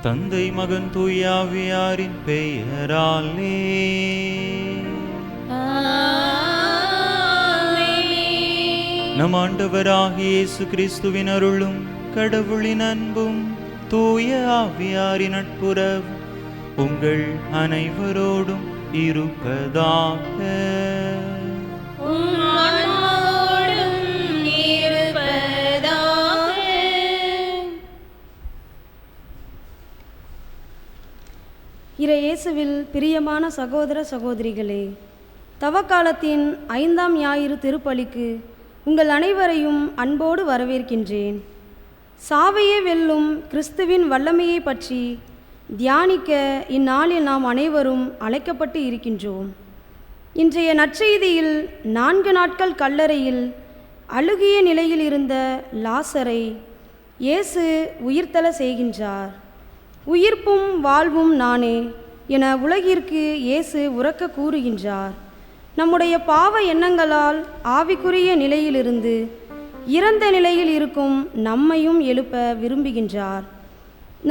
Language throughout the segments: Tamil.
தந்தை மகன் தூயாவியாரின் பெயராலே நம் ஆண்டவராகிய இயேசு கிறிஸ்துவின் அருளும் கடவுளின் அன்பும் தூய ஆவியாரின் நட்புறவு உங்கள் அனைவரோடும் இருப்பதாக. இயேசுவில் பிரியமான சகோதர சகோதரிகளே, தவக்காலத்தின் 5ஆம் ஞாயிறு திருப்பலிக்கு உங்கள் அனைவரையும் அன்போடு வரவேற்கின்றேன். சாவையே வெல்லும் கிறிஸ்துவின் வல்லமையை பற்றி தியானிக்க இந்நாளில் நாம் அனைவரும் அழைக்கப்பட்டு இருக்கின்றோம். இன்றைய நற்செய்தியில் 4 நாட்கள் கல்லறையில் அழுகிய நிலையில் இருந்த லாசரை இயேசு உயிர்த்தெழ செய்கின்றார். உயிர்ப்பும் வாழ்வும் நானே என உலகிற்கு இயேசு உரக்க கூறுகின்றார். நம்முடைய பாவ எண்ணங்களால் ஆவிக்குரிய நிலையிலிருந்து இறந்த நிலையில் இருக்கும் நம்மையும் எழுப்ப விரும்புகின்றார்.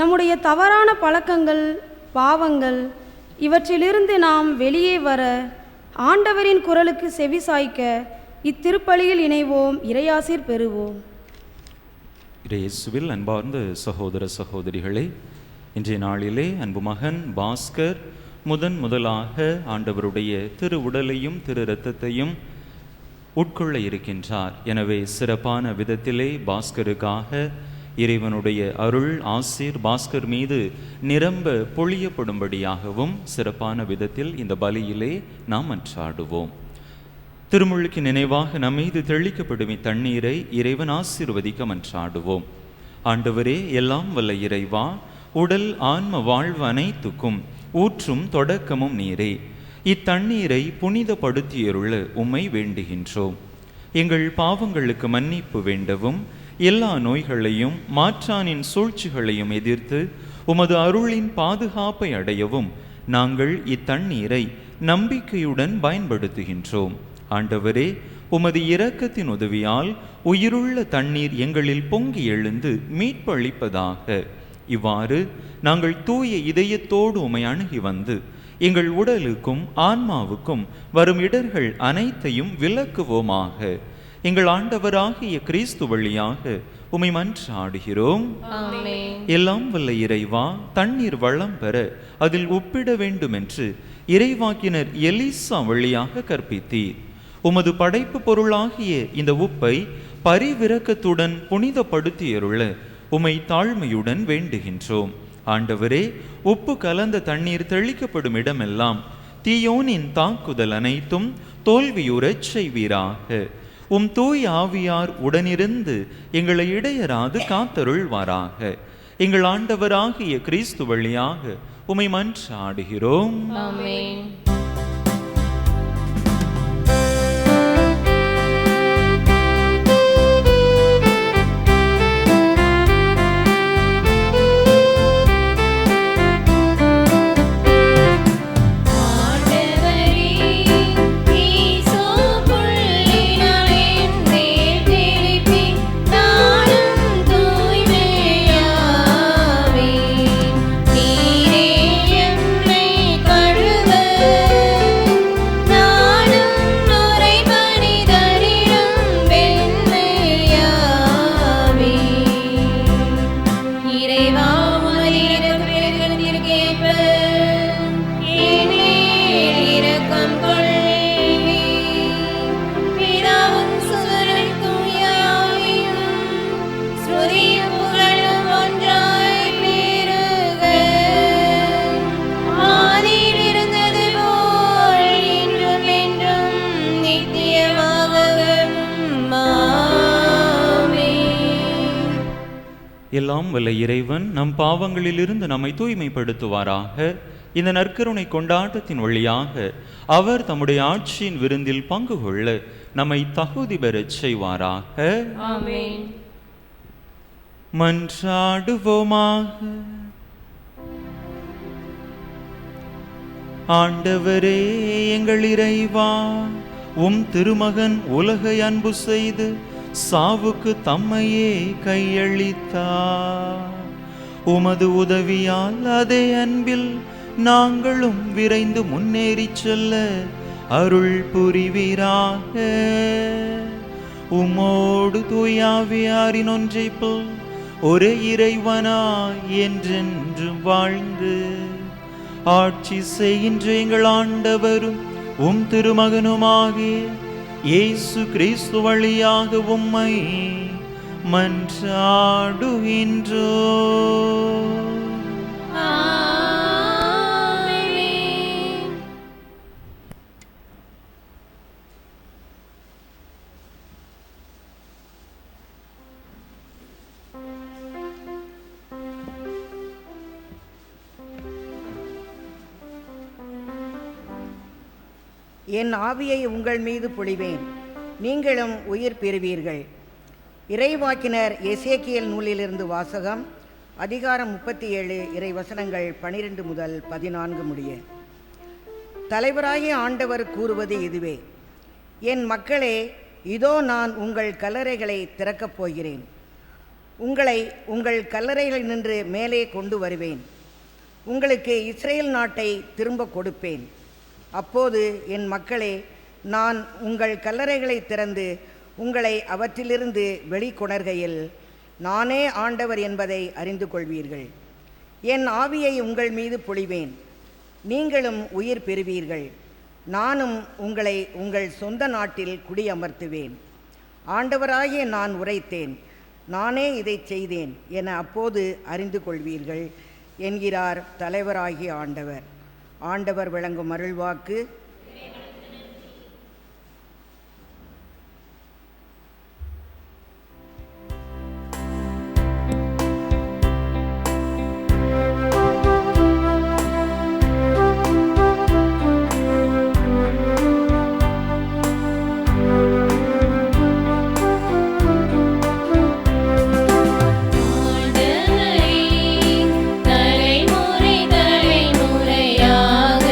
நம்முடைய தவறான பழக்கங்கள், பாவங்கள் இவற்றிலிருந்து நாம் வெளியே வர ஆண்டவரின் குரலுக்கு செவிசாய்க்க இத்திருப்பலியில் இணைவோம், இறையாசீர் பெறுவோம். இயேசுவில் அன்பார்ந்த சகோதர சகோதரிகளே, இன்றைய நாளிலே அன்பு மகன் பாஸ்கர் முதலாக ஆண்டவருடைய திரு உடலையும் திரு இரத்தத்தையும் உட்கொள்ள இருக்கின்றார். எனவே சிறப்பான விதத்திலே பாஸ்கருக்காக இறைவனுடைய அருள் ஆசீர் பாஸ்கர் மீது நிரம்ப பொழியப்படும்படியாகவும் சிறப்பான விதத்தில் இந்த பலியிலே நாம் மன்றாடுவோம். திருமுழுக்கு நினைவாக நம் மீது தெளிக்கப்படும் தண்ணீரை இறைவன் ஆசீர்வதிக்க மன்றாடுவோம். ஆண்டவரே, எல்லாம் வல்ல இறைவா, உடல் ஆன்ம வாழ்வு அனைத்துக்கும் ஊற்றும் தொடக்கமும் நீரே. இத்தண்ணீரை புனிதப்படுத்தியருள உம்மை வேண்டுகின்றோம். எங்கள் பாவங்களுக்கு மன்னிப்பு வேண்டவும், எல்லா நோய்களையும் மாற்றானின் சூழ்ச்சிகளையும் எதிர்த்து உமது அருளின் பாதுகாப்பை அடையவும் நாங்கள் இத்தண்ணீரை நம்பிக்கையுடன் பயன்படுத்துகின்றோம். ஆண்டவரே, உமது இரக்கத்தின் உதவியால் உயிருள்ள தண்ணீர் எங்களில் பொங்கி எழுந்து மீட்பளிப்பதாக. இவ்வாறு நாங்கள் தூய இதயத்தோடு உம்மை அணுகி வந்து எங்கள் உடலுக்கும் ஆன்மாவுக்கும் வரும் இடர்கள் அனைத்தையும் விலக்குவோமாக. எங்கள் ஆண்டவராகிய கிறிஸ்து வழியாக உம்மை மன்றாடுகிறோம். எல்லாம் வல்ல இறைவா, தண்ணீர் வளம் பெற அதில் உப்பிட வேண்டும் என்று இறைவாக்கினர் எலிசா வழியாக கற்பித்தீர். உமது படைப்பு பொருளாகிய இந்த உப்பை பரிவிரக்கத்துடன் புனிதப்படுத்தியருள உம்மை தாழ்மையுடன் வேண்டுகின்றோம். ஆண்டவரே, உப்பு கலந்த தண்ணீர் தெளிக்கப்படும் இடமெல்லாம் தீயோனின் தாக்குதல் அனைத்தும் தோல்வியுறச் செய்வீராக. உம் தூய் ஆவியார் உடனிருந்து எங்களை இடையராது காத்தருள்வாராக. எங்கள் ஆண்டவராகிய கிறிஸ்து வழியாக உம்மை மன்றாடுகிறோம். ஆமென். எல்லாம் வல்ல இறைவன் நம் பாவங்களிலிருந்து நம்மை தூய்மைப்படுத்துவாராக. இந்த நற்கருணை கொண்டாட்டத்தின் வழியாக அவர் தம்முடைய ஆட்சியின் விருந்தில் பங்கு கொள்ள நம்மை தகுதி பெறச் செய்வாராக. ஆமென். மன்றாடுவோமாக. ஆண்டவரே, எங்கள் இறைவா, உம் திருமகன் உலகை அன்பு செய்து சாவுக்கு தம்மையே கையளித்தார். உமது உதவியால் அதே அன்பில் நாங்களும் விரைந்து முன்னேறிச் செல்ல அருள் புரிவீராக. உம்மோடு தூயாவியாரின் ஒன்றைப்போல் ஒரே இறைவனாய் என்றென்றும் வாழ்ந்து ஆட்சி செய்கின்ற எங்கள் ஆண்டவரும் உம் திருமகனுமாகிய இயேசு கிறிஸ்து வழியாக உம்மை மன்றாடுகின்றோ. என் ஆவியை உங்கள் மீது பொழிவேன், நீங்களும் உயிர் பெறுவீர்கள். இறைவாக்கினர் எசேக்கியேல் நூலிலிருந்து வாசகம். அதிகாரம் 37, இறை வசனங்கள் 12 முதல் 14 முடிய. தலைவராகிய ஆண்டவர் கூறுவது இதுவே: என் மக்களே, இதோ நான் உங்கள் கல்லறைகளை திறக்கப் போகிறேன். உங்களை உங்கள் கல்லறைகளில் நின்று மேலே கொண்டு வருவேன். உங்களுக்கு இஸ்ரேல் நாட்டை திரும்ப கொடுப்பேன். அப்போது என் மக்களே, நான் உங்கள் கல்லறைகளை திறந்து உங்களை அவற்றிலிருந்து வெளிக்கொணர்கையில் நானே ஆண்டவர் என்பதை அறிந்து கொள்வீர்கள். என் ஆவியை உங்கள் மீது பொழிவேன், நீங்களும் உயிர் பெறுவீர்கள். நானும் உங்களை உங்கள் சொந்த நாட்டில் குடியமர்த்துவேன். ஆண்டவராகிய நான் உரைத்தேன், நானே இதை செய்தேன் என அப்போது அறிந்து கொள்வீர்கள் என்கிறார் தலைவராகிய ஆண்டவர். ஆண்டவர் வழங்கும் அருள்வாக்கு. தலைமுறை தலைமுறையாக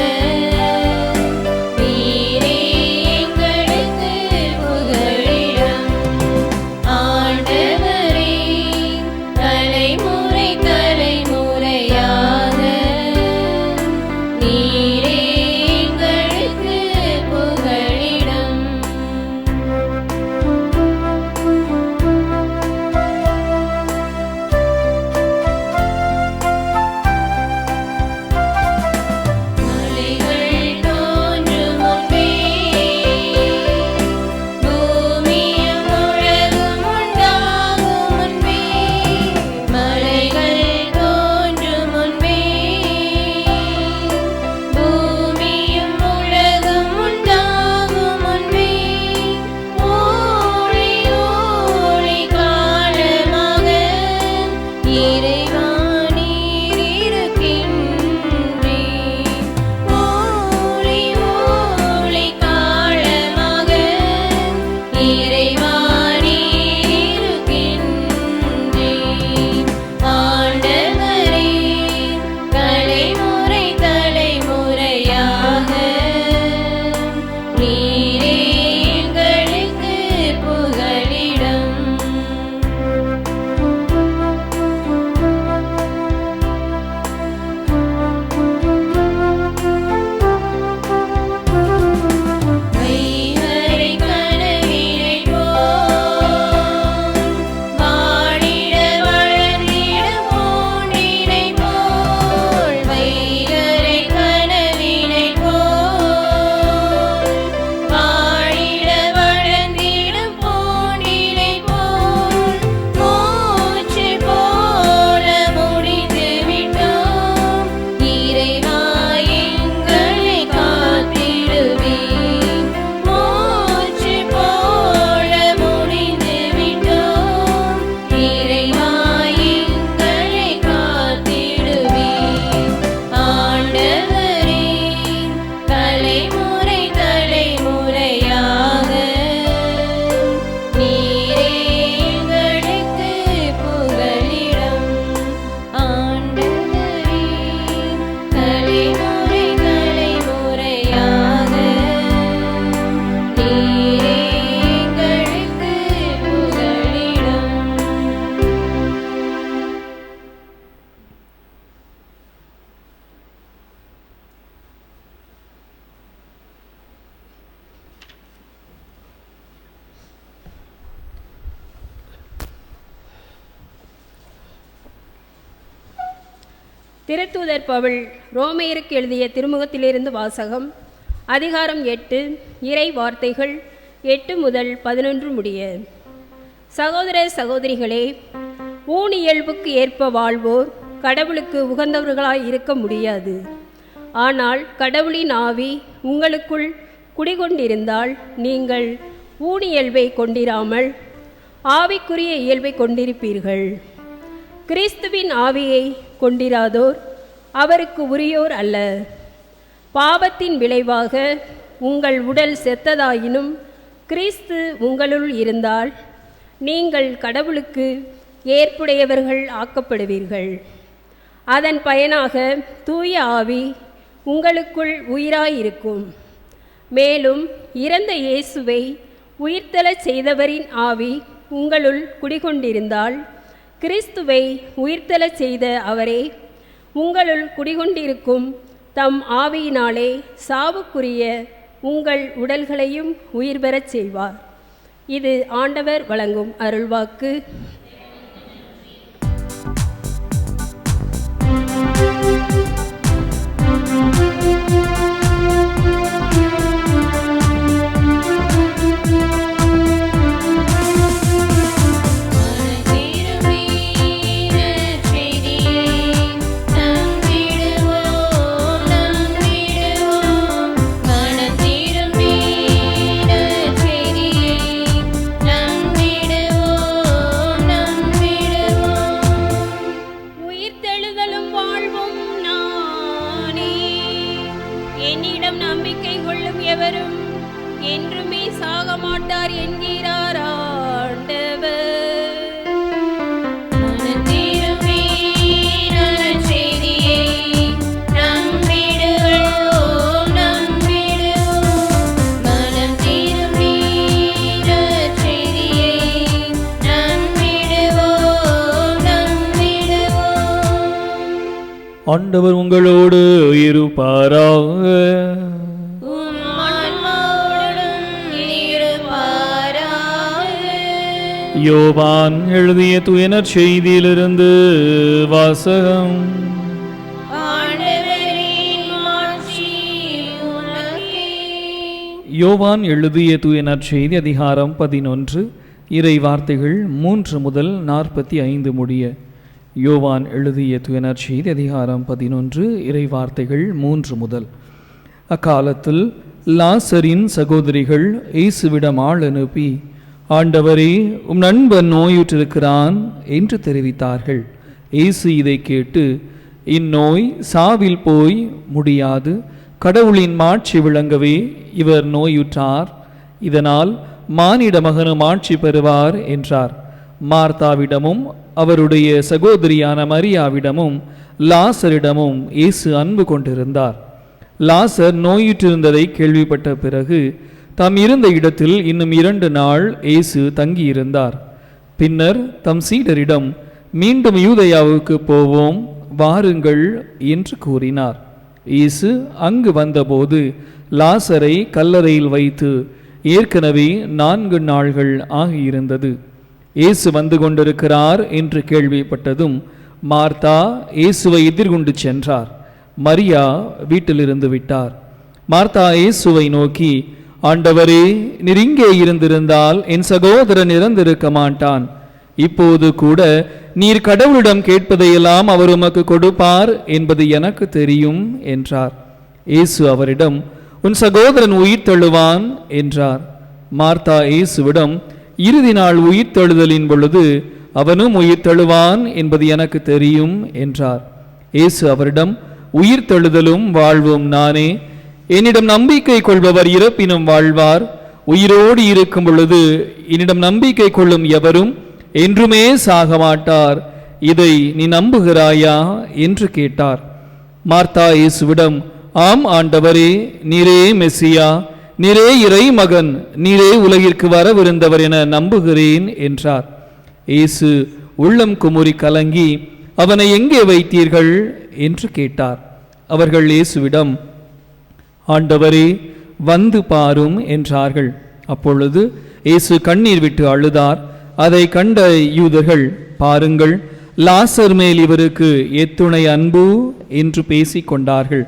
திருத்தூதர் பவுல் ரோமையருக்கு எழுதிய திருமுகத்திலிருந்து வாசகம். அதிகாரம் 8, இறை வார்த்தைகள் 8 முதல் 11 முடிய. சகோதர சகோதரிகளே, ஊனியல்புக்கு ஏற்ப வாழ்வோர் கடவுளுக்கு உகந்தவர்களாய் இருக்க முடியாது. ஆனால் கடவுளின் ஆவி உங்களுக்குள் குடிகொண்டிருந்தால் நீங்கள் ஊனியல்பை கொண்டிராமல் ஆவிக்குரிய இயல்பை கொண்டிருப்பீர்கள். கிறிஸ்துவின் ஆவியை கொண்டிராதோர் அவருக்கு உரியோர் அல்ல. பாவத்தின் விளைவாக உங்கள் உடல் செத்ததாயினும் கிறிஸ்து உங்களுள் இருந்தால் நீங்கள் கடவுளுக்கு ஏற்புடையவர்கள் ஆக்கப்படுவீர்கள். அதன் பயனாக தூய ஆவி உங்களுக்குள் உயிராயிருக்கும். மேலும் இறந்த இயேசுவை உயிர்த்தெழச் செய்தவரின் ஆவி உங்களுள் குடிகொண்டிருந்தால் கிறிஸ்துவை உயிர்த்தெழச் செய்த அவரே உங்களுள் குடிகொண்டிருக்கும் தம் ஆவியினாலே சாவுக்குரிய உங்கள் உடல்களையும் உயிர் பெறச் செய்வார். இது ஆண்டவர் வழங்கும் அருள்வாக்கு. என்னிடம் நம்பிக்கை கொள்ளும் எவரும் என்றுமே சாக மாட்டார் என்கிறார் ஆண்டவர். ஆண்டவர் உங்களோடு இருப்பாராக. யோவான் எழுதிய தூய நற்செய்தியிலிருந்து வாசகம். யோவான் எழுதிய தூய நற்செய்தி அதிகாரம் 11, இறை வார்த்தைகள் 3 முதல் 45 முடிய. யோவான் எழுதிய தூய நற்செய்தி அதிகாரம் 11, இறை வார்த்தைகள் 3 முதல். அக்காலத்தில் லாசரின் சகோதரிகள் இயேசுவிடம் ஆள் அனுப்பி, ஆண்டவரே, உம் நண்பன் நோயுற்றிருக்கிறான் என்று தெரிவித்தார்கள். இயேசு இதை கேட்டு, இந்நோய் சாவில் போய் முடியாது, கடவுளின் மாட்சி விளங்கவே இவர் நோயுற்றார், இதனால் மானிட மகனும் ஆட்சி பெறுவார் என்றார். மார்த்தாவிடமும் அவருடைய சகோதரியான மரியாவிடமும் லாசரிடமும் இயேசு அன்பு கொண்டிருந்தார். லாசர் நோயுற்றிருந்ததை கேள்விப்பட்ட பிறகு தாம் இருந்த இடத்தில் இன்னும் 2 நாள் இயேசு தங்கியிருந்தார். பின்னர் தம் சீடரிடம், மீண்டும் யூதேயாவுக்கு போவோம், வாருங்கள் என்று கூறினார். இயேசு அங்கு வந்தபோது லாசரை கல்லறையில் வைத்து ஏற்கனவே 4 நாள்கள் ஆகியிருந்தது. இயேசு வந்து கொண்டிருக்கிறார் என்று கேள்விப்பட்டதும் மார்த்தா இயேசுவை எதிர்கொண்டு சென்றார். மரியா வீட்டிலிருந்து விட்டார். மார்த்தா இயேசுவை நோக்கி, ஆண்டவரே, நீர் இங்கே இருந்திருந்தால் என் சகோதரன் இறந்திருக்க மாட்டான். இப்போது கூட நீர் கடவுளிடம் கேட்பதையெல்லாம் அவர் உமக்கு கொடுப்பார் என்பது எனக்கு தெரியும் என்றார். இயேசு அவரிடம், உன் சகோதரன் உயிர் தழுவான் என்றார். மார்த்தா இயேசுவிடம், இறுதி நாள் உயிர் தழுதலின் பொழுது அவனும் உயிர் தழுவான் என்பது எனக்கு தெரியும் என்றார். இயேசு அவரிடம், உயிர் தழுதலும் வாழ்வும் நானே. என்னிடம் நம்பிக்கை கொள்பவர் இறப்பினும் வாழ்வார். உயிரோடு இருக்கும் பொழுது என்னிடம் நம்பிக்கை கொள்ளும் எவரும் என்றுமே சாக மாட்டார். இதை நீ நம்புகிறாயா என்று கேட்டார். மார்த்தா இயேசுவிடம், ஆம் ஆண்டவரே, நீரே மெசியா, நீரே இறை மகன், நீரே உலகிற்கு வரவிருந்தவர் என நம்புகிறேன் என்றார். இயேசு உள்ளம் குமுறி கலங்கி, அவனை எங்கே வைத்தீர்கள் என்று கேட்டார். அவர்கள் இயேசுவிடம், ஆண்டவரே, வந்து பாரும் என்றார்கள். அப்பொழுது இயேசு கண்ணீர் விட்டு அழுதார். அதை கண்ட யூதர்கள், பாருங்கள், லாசர் மேல் இவருக்கு எத்துணை அன்பு என்று பேசிக் கொண்டார்கள்.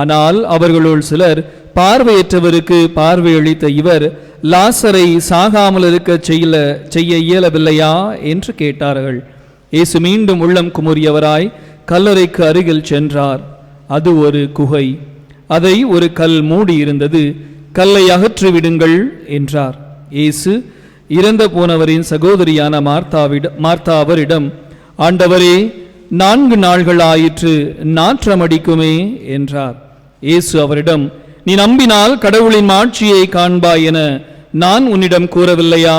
ஆனால் அவர்களுள் சிலர், பார்வையற்றவருக்கு பார்வையளித்த இவர் லாசரை சாகாமல் இருக்க செய்ய இயலவில்லையா என்று கேட்டார்கள். இயேசு மீண்டும் உள்ளம் குமுறியவராய் கல்லறைக்கு அருகில் சென்றார். அது ஒரு குகை, அதை ஒரு கல் மூடி இருந்தது. கல்லை அகற்றிவிடுங்கள் என்றார். இயேசு இறந்து போனவரின் சகோதரியான மார்த்தா அவரிடம், ஆண்டவரே, 4 நாள்கள் ஆயிற்று, நாற்றமடிக்குமே என்றார். இயேசு அவரிடம், நீ நம்பினால் கடவுளின் மாட்சியை காண்பாய் என நான் உன்னிடம் கூறவில்லையா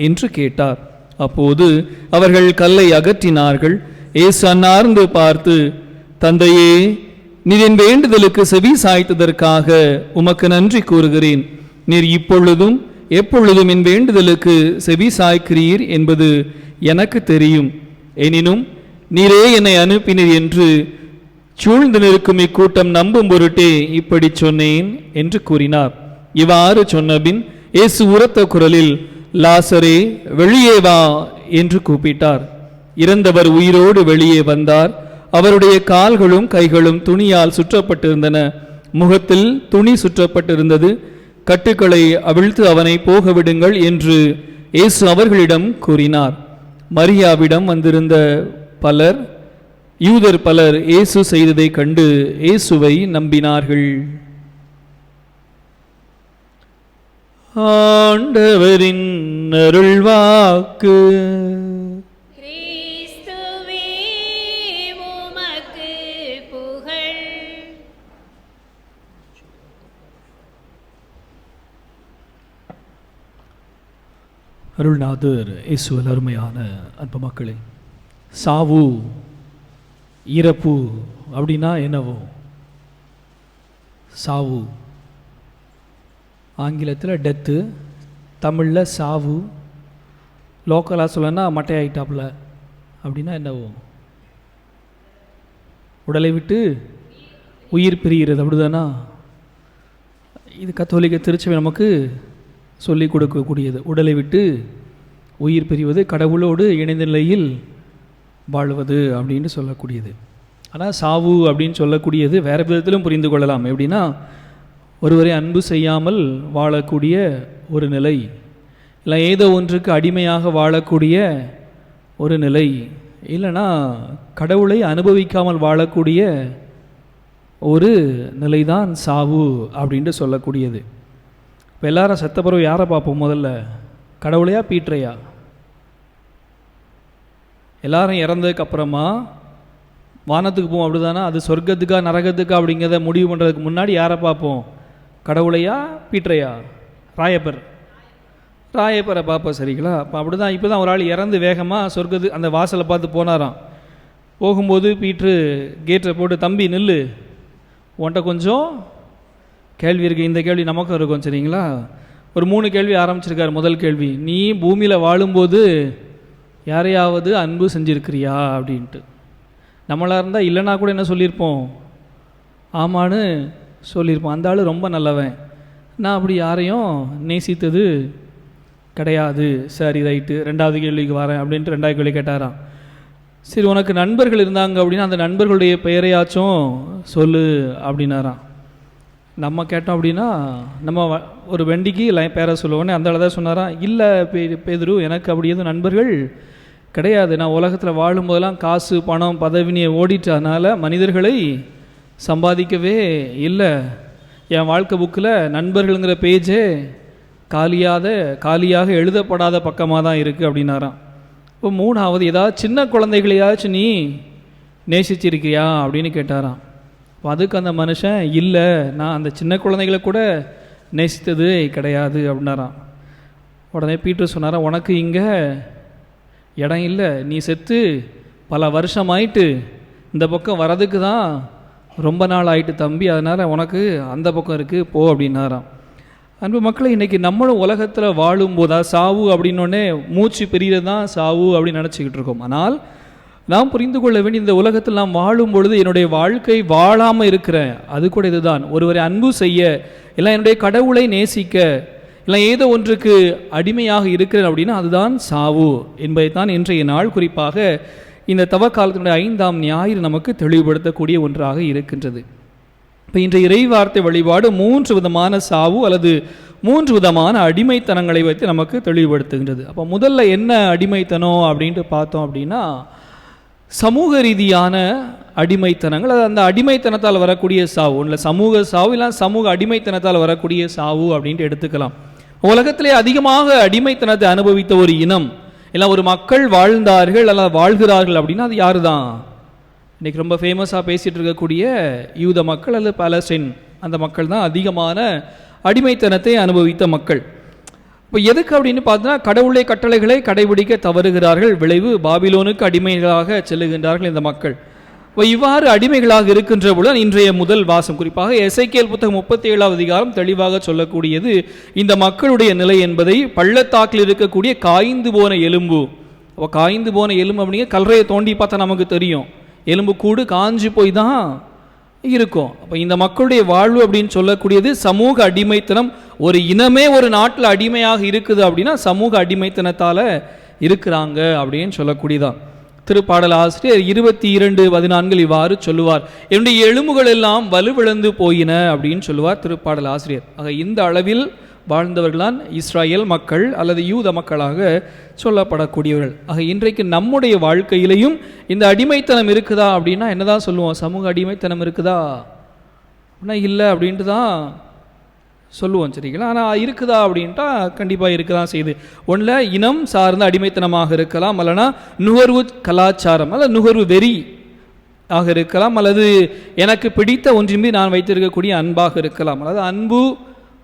என்று கேட்டார். அப்போது அவர்கள் கல்லை அகற்றினார்கள். இயேசு அன்னார்ந்து பார்த்து, தந்தையே, நீர் என் வேண்டுதலுக்கு செவி சாய்த்ததற்காக உமக்கு நன்றி கூறுகிறேன். நீர் இப்பொழுதும் எப்பொழுதும் என் வேண்டுதலுக்கு செவி சாய்க்கிறீர் என்பது எனக்கு தெரியும். எனினும் நீரே என்னை அனுப்பினீர் என்று சூழ்ந்து நிற்கும் இக்கூட்டம் நம்பும் பொருட்டே இப்படி சொன்னேன் என்று கூறினார். இவ்வாறு சொன்னபின் இயேசு உரத்த குரலில், லாசரே, வெளியே வா என்று கூப்பிட்டார். இறந்தவர் உயிரோடு வெளியே வந்தார். அவருடைய கால்களும் கைகளும் துணியால் சுற்றப்பட்டிருந்தன. முகத்தில் துணி சுற்றப்பட்டிருந்தது. கட்டுக்களை அவிழ்த்து அவனை போக விடுங்கள் என்று இயேசு அவர்களிடம் கூறினார். மரியாவிடம் வந்திருந்த யூதர் பலர் இயேசு செய்ததை கண்டு இயேசுவை நம்பினார்கள். ஆண்டவரின் அருள்வாக்கு. அருள்நாதர் இயேசுவில் அருமையான அன்பு மக்களே, சாவு இறப்பு அப்படின்னா என்னவோ? சாவு ஆங்கிலத்தில் டெத்து, தமிழில் சாவு, லோக்கலாக சொல்லனா மட்டையாயிட்டாப்புல அப்படின்னா என்னவோ? உடலை விட்டு உயிர் பிரிகிறது, அப்படிதானா? இது கத்தோலிக்க திருச்சபை நமக்கு சொல்லிக் கொடுக்கக்கூடியது. உடலை விட்டு உயிர் பிரிவது, கடவுளோடு இணைந்த நிலையில் வாழ்வது அப்படின்னு சொல்லக்கூடியது. ஆனால் சாவு அப்படின்னு சொல்லக்கூடியது வேறு விதத்திலும் புரிந்து கொள்ளலாம். எப்படின்னா, ஒருவரை அன்பு செய்யாமல் வாழக்கூடிய ஒரு நிலை, இல்லை ஏதோ ஒன்றுக்கு அடிமையாக வாழக்கூடிய ஒரு நிலை, இல்லைனா கடவுளை அனுபவிக்காமல் வாழக்கூடிய ஒரு நிலைதான் சாவு அப்படின்ட்டு சொல்லக்கூடியது. இப்போ எல்லாரும் செத்த பிறகு யாரை பார்ப்போம்? முதல்ல கடவுளையா பீட்டரையா? எல்லாரும் இறந்ததுக்கு அப்புறமா வானத்துக்கு போவோம், அப்படிதானா? அது சொர்க்கத்துக்கா நரகத்துக்கா அப்படிங்கிறத முடிவு பண்ணுறதுக்கு முன்னாடி யாரை பார்ப்போம்? கடவுளையா பீட்டரையா? ராயப்பரை பார்ப்போம், சரிங்களா? அப்போ அப்படி தான். இப்போ தான் ஒரு ஆள் இறந்து வேகமாக சொர்க்கத்து அந்த வாசலை பார்த்து போனாராம். போகும்போது பீட்ரு கேட்டை போட்டு, தம்பி நில்லு, உன்கிட்ட கொஞ்சம் கேள்வி இருக்குது. இந்த கேள்வி நமக்கும் இருக்கும், சரிங்களா? ஒரு 3 கேள்வி ஆரம்பிச்சிருக்கார். முதல் கேள்வி, நீ பூமியில் வாழும்போது யாரையாவது அன்பு செஞ்சுருக்கிறியா அப்படின்ட்டு. நம்மளாக இருந்தால் இல்லைனா கூட என்ன சொல்லியிருப்போம்? ஆமான்னு சொல்லியிருப்போம். அந்த ஆள் ரொம்ப நல்லவன், நான் அப்படி யாரையும் நேசித்தது கிடையாது. சரி, ரைட்டு. 2வது கேள்விக்கு வரேன் அப்படின்ட்டு 2வது கேள்வி கேட்டாராம். சரி, உனக்கு நண்பர்கள் இருந்தாங்க அப்படின்னா அந்த நண்பர்களுடைய பெயரையாச்சும் சொல்லு அப்படின்னாராம். நம்ம கேட்டோம் அப்படின்னா நம்ம ஒரு வெண்டிக்கு பேரை சொல்லுவோன்னே அந்த தான் சொன்னாராம், இல்லை பேதுரு, எனக்கு அப்படி எதுவும் நண்பர்கள் கிடையாது. நான் உலகத்தில் வாழும்போதெல்லாம் காசு பணம் பதவினியை ஓடிட்டதுனால மனிதர்களை சம்பாதிக்கவே இல்லை. என் வாழ்க்கை புக்கில் நண்பர்கள்ங்கிற பேஜே காலியாக எழுதப்படாத பக்கமாக தான் இருக்குது அப்படின்னாராம். இப்போ 3வது, ஏதாவது சின்ன குழந்தைகளையாச்சும் நீ நேசிச்சிருக்கிறியா அப்படின்னு கேட்டாராம். அதுக்கு அந்த மனுஷன், இல்லை, நான் அந்த சின்ன குழந்தைகளை கூட நேசித்தது கிடையாது அப்படின்னாராம். உடனே பீட்டர் சொன்னாராம், உனக்கு இங்கே இடம் இல்லை, நீ செத்து பல வருஷம் ஆயிட்டு இந்த பக்கம் வரதுக்கு தான் ரொம்ப நாள் ஆயிட்டு தம்பி, அதனால் உனக்கு அந்த பக்கம் இருக்குது, போ அப்படின்னாராம். அன்பு மக்களை, இன்றைக்கி நம்மளும் உலகத்தில் வாழும்போதா சாவு அப்படின்னோடனே மூச்சு பெரியது தான் சாவு அப்படின்னு நினச்சிக்கிட்டு இருக்கோம். ஆனால் நாம் புரிந்து கொள்ள வேண்டிய, இந்த உலகத்தில் நாம் வாழும் பொழுது என்னுடைய வாழ்க்கை வாழாமல் இருக்கிறேன், அது கூட இதுதான். ஒருவரை அன்பு செய்ய, இல்லை என்னுடைய கடவுளை நேசிக்க, இல்லை ஏதோ ஒன்றுக்கு அடிமையாக இருக்கிறேன் அப்படின்னா அதுதான் சாவு என்பதைத்தான் இன்றைய நாள் குறிப்பாக இந்த தவக்காலத்தினுடைய 5ஆம் ஞாயிறு நமக்கு தெளிவுபடுத்தக்கூடிய ஒன்றாக இருக்கின்றது. இப்போ இன்றைய இறைவார்த்தை வழிபாடு 3 விதமான சாவு அல்லது 3 விதமான அடிமைத்தனங்களை வைத்து நமக்கு தெளிவுபடுத்துகின்றது. அப்போ முதல்ல என்ன அடிமைத்தனம் அப்படின்ட்டு பார்த்தோம் அப்படின்னா, சமூக ரீதியான அடிமைத்தனங்கள். அது அந்த அடிமைத்தனத்தால் வரக்கூடிய சாவு, இல்லை சமூக சாவு, இல்லை சமூக அடிமைத்தனத்தால் வரக்கூடிய சாவு அப்படின்ட்டு எடுத்துக்கலாம். உலகத்திலே அதிகமாக அடிமைத்தனத்தை அனுபவித்த ஒரு இனம், இல்லை ஒரு மக்கள் வாழ்ந்தார்கள் அல்ல வாழ்கிறார்கள் அப்படின்னா அது யாரு தான்? இன்றைக்கி ரொம்ப ஃபேமஸாக பேசிகிட்டு இருக்கக்கூடிய யூத மக்கள் அல்லது பாலஸ்டைன், அந்த மக்கள் தான் அதிகமான அடிமைத்தனத்தை அனுபவித்த மக்கள். இப்போ எதுக்கு அப்படின்னு பார்த்தோன்னா, கடவுளுடைய கட்டளைகளை கடைபிடிக்க தவறுகிறார்கள், விளைவு பாபிலோனுக்கு அடிமைகளாக செல்லுகின்றார்கள் இந்த மக்கள். இப்போ இவ்வாறு அடிமைகளாக இருக்கின்ற பொழுது இன்றைய முதல் வாசம், குறிப்பாக எசேக்கியேல் புத்தகம் 37ஆம் அதிகாரம் தெளிவாக சொல்லக்கூடியது இந்த மக்களுடைய நிலை என்பதை. பள்ளத்தாக்கில் இருக்கக்கூடிய காய்ந்து போன எலும்பு. அப்போ காய்ந்து போன எலும்பு அப்படிங்க கல்லறையை தோண்டி பார்த்தா நமக்கு தெரியும், எலும்பு கூடு காஞ்சி போய் தான் இருக்கும். அப்போ இந்த மக்களுடைய வாழ்வு அப்படின்னு சொல்லக்கூடியது சமூக அடிமைத்தனம். ஒரு இனமே ஒரு நாட்டில் அடிமையாக இருக்குது அப்படின்னா சமூக அடிமைத்தனத்தால் இருக்கிறாங்க அப்படின்னு சொல்லக்கூடியதான். திருப்பாடல் ஆசிரியர் 22:14 இவ்வாறு சொல்லுவார், என்னுடைய எலும்புகள் எல்லாம் வலுவிழந்து போயின அப்படின்னு சொல்லுவார் திருப்பாடல் ஆசிரியர். ஆக இந்த அளவில் வாழ்ந்தவர்களான் இஸ்ராயல் மக்கள் அல்லது யூத மக்களாக சொல்லப்படக்கூடியவர்கள். ஆக இன்றைக்கு நம்முடைய வாழ்க்கையிலையும் இந்த அடிமைத்தனம் இருக்குதா அப்படின்னா என்னதான் சொல்லுவோம்? சமூக அடிமைத்தனம் இருக்குதா அப்படின்னா இல்லை அப்படின்ட்டு தான் சொல்லுவோம், சரிங்களா? ஆனால் இருக்குதா அப்படின்ட்டா கண்டிப்பாக இருக்க தான் செய்யுது. ஒன்றில் இனம் சார்ந்த அடிமைத்தனமாக இருக்கலாம், அல்லனா நுகர்வு கலாச்சாரம் அல்லது நுகர்வு வெறி ஆக இருக்கலாம், அல்லது எனக்கு பிடித்த ஒன்றின் மீது நான் வைத்திருக்கக்கூடிய அன்பாக இருக்கலாம். அல்லது அன்பு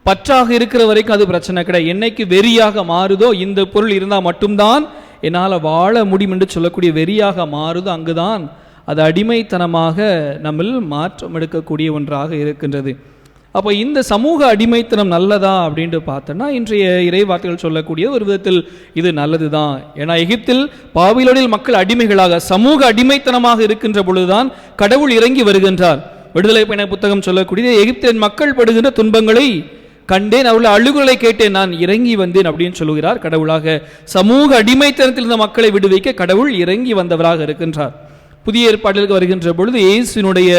பற்றாக இருக்கிற வரைக்கும் அது பிரச்சனை கிடையாது. என்னைக்கு வெறியாக மாறுதோ, இந்த பொருள் இருந்தால் மட்டும்தான் என்னால் வாழ முடியும் என்று சொல்லக்கூடிய வெறியாக மாறுதோ, அங்குதான் அது அடிமைத்தனமாக நம்மில் மாற்றம் எடுக்கக்கூடிய ஒன்றாக இருக்கின்றது. அப்போ இந்த சமூக அடிமைத்தனம் நல்லதா அப்படின்ட்டு பார்த்தோன்னா, இன்றைய இறைவார்த்தைகள் சொல்லக்கூடிய ஒரு விதத்தில் இது நல்லது தான். ஏன்னா எகிப்தில் பாபிலோனில் மக்கள் அடிமைகளாக சமூக அடிமைத்தனமாக இருக்கின்ற பொழுதுதான் கடவுள் இறங்கி வருகின்றார். விடுதலை பயண புத்தகம் சொல்லக்கூடிய எகிப்தின் மக்கள் படுகின்ற துன்பங்களை கண்டேன், அவர்கள் அழுகுகளை கேட்டேன், நான் இறங்கி வந்தேன் அப்படின்னு சொல்லுகிறார் கடவுளாக. சமூக அடிமைத்தனத்தில் இருந்த மக்களை விடுவிக்க கடவுள் இறங்கி வந்தவராக இருக்கின்றார். புதிய ஏற்பாட்டிற்கு வருகின்ற பொழுது இயேசுவினுடைய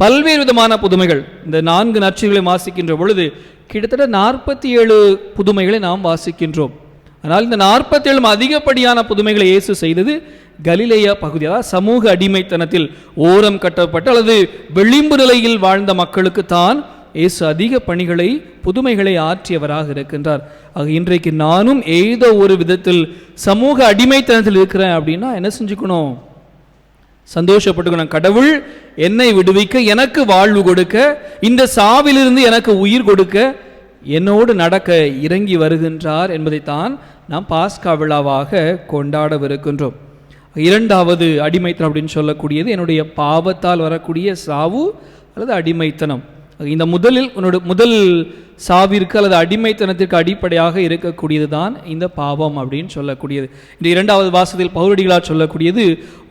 பல்வேறு விதமான புதுமைகள், இந்த 4 நற்செய்திகளை வாசிக்கின்ற பொழுது கிட்டத்தட்ட 47 புதுமைகளை நாம் வாசிக்கின்றோம். ஆனால் இந்த 47 அதிகப்படியான புதுமைகளை இயேசு செய்தது கலிலேயா பகுதி, அதாவது சமூக அடிமைத்தனத்தில் ஓரம் கட்டப்பட்ட அல்லது விளிம்பு நிலையில் வாழ்ந்த மக்களுக்கு தான் இயேசு அதிக பணிகளை புதுமைகளை ஆற்றியவராக இருக்கின்றார். ஆக இன்றைக்கு நானும் ஏதோ ஒரு விதத்தில் சமூக அடிமைத்தனத்தில் இருக்கிறேன் அப்படின்னா என்ன செஞ்சுக்கணும்? சந்தோஷப்பட்டுக்கணும். கடவுள் என்னை விடுவிக்க, எனக்கு வாழ்வு கொடுக்க, இந்த சாவிலிருந்து எனக்கு உயிர் கொடுக்க, என்னோடு நடக்க இறங்கி வருகின்றார் என்பதைத்தான் நாம் பாஸ்கா விழாவாக கொண்டாடவிருக்கின்றோம். 2வது அடிமைத்தனம் அப்படின்னு சொல்லக்கூடியது என்னுடைய பாவத்தால் வரக்கூடிய சாவு அல்லது அடிமைத்தனம். இந்த முதல் சாவிற்கு அல்லது அடிமைத்தனத்திற்கு அடிப்படையாக இருக்கக்கூடியது தான் இந்த பாவம் அப்படின்னு சொல்லக்கூடியது. இந்த 2வது வாசத்தில் பவுலடிகளார் சொல்லக்கூடியது,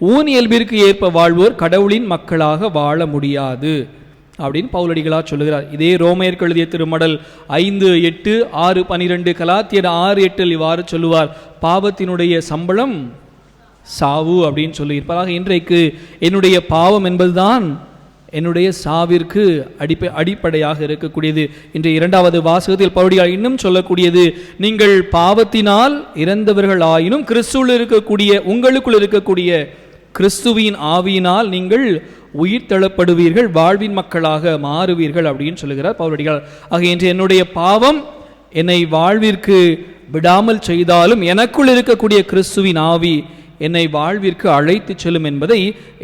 ஊன் இயல்பிற்கு ஏற்ப வாழ்வோர் கடவுளின் மக்களாக வாழ முடியாது அப்படின்னு பவுலடிகளார் சொல்லுகிறார். இதே ரோமையருக்கு எழுதிய திருமடல் 5:8, 6:12, கலாத்தியர் 6:8 இவ்வாறு சொல்லுவார், பாவத்தினுடைய சம்பளம் சாவு அப்படின்னு சொல்லியிருப்பார். இன்றைக்கு என்னுடைய பாவம் என்பதுதான் என்னுடைய சாவிற்கு அடிப்படையாக இருக்கக்கூடியது. இன்றைய 2வது வாசகத்தில் பவுலடிகளார் இன்னும் சொல்லக்கூடியது, நீங்கள் பாவத்தினால் இறந்தவர்கள் ஆயினும் கிறிஸ்துவில் இருக்கக்கூடிய உங்களுக்குள் இருக்கக்கூடிய கிறிஸ்துவின் ஆவியினால் நீங்கள் உயிர் தள்ளப்படுவீர்கள், வாழ்வின் மக்களாக மாறுவீர்கள் அப்படின்னு சொல்லுகிறார் பவுலடிகளார். ஆக இன்று என்னுடைய பாவம் என்னை வாழ்விற்கு விடாமல் செய்தாலும் எனக்குள் இருக்கக்கூடிய கிறிஸ்துவின் ஆவி என்னை வாழ்விற்கு அழைத்து செல்லும் என்பதை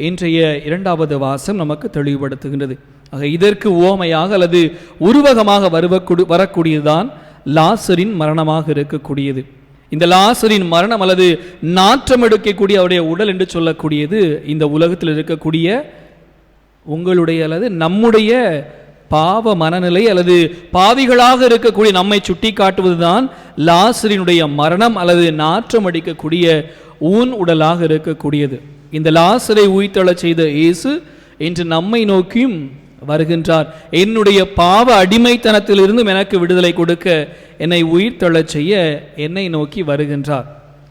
இன்றைய 2வது வாசம் நமக்கு தெளிவுபடுத்துகின்றது. ஆக இதற்கு உவமையாக அல்லது உருவகமாக வரக்கூடியதுதான் லாசரின் மரணமாக இருக்கக்கூடியது. இந்த லாசரின் மரணம் அல்லது நாற்றம் எடுக்கக்கூடிய அவருடைய உடல் என்று சொல்லக்கூடியது இந்த உலகத்தில் இருக்கக்கூடிய உங்களுடைய அல்லது நம்முடைய பாவ மனநிலை அல்லது பாவிகளாக இருக்கக்கூடிய நம்மை சுட்டி காட்டுவதுதான் லாசரினுடைய மரணம் அல்லது நாற்றம் அடிக்கக்கூடிய ஊன் உடலாக இருக்கக்கூடியது. இந்த லாசரை உயிர்த்தெழச் செய்த இயேசு இன்று நம்மை நோக்கியும் வருகின்றார். என்னுடைய பாவ அடிமைத்தனத்திலிருந்தும் எனக்கு விடுதலை கொடுக்க, என்னை உயிர்த்தெழச் செய்ய என்னை நோக்கி வருகின்றார்.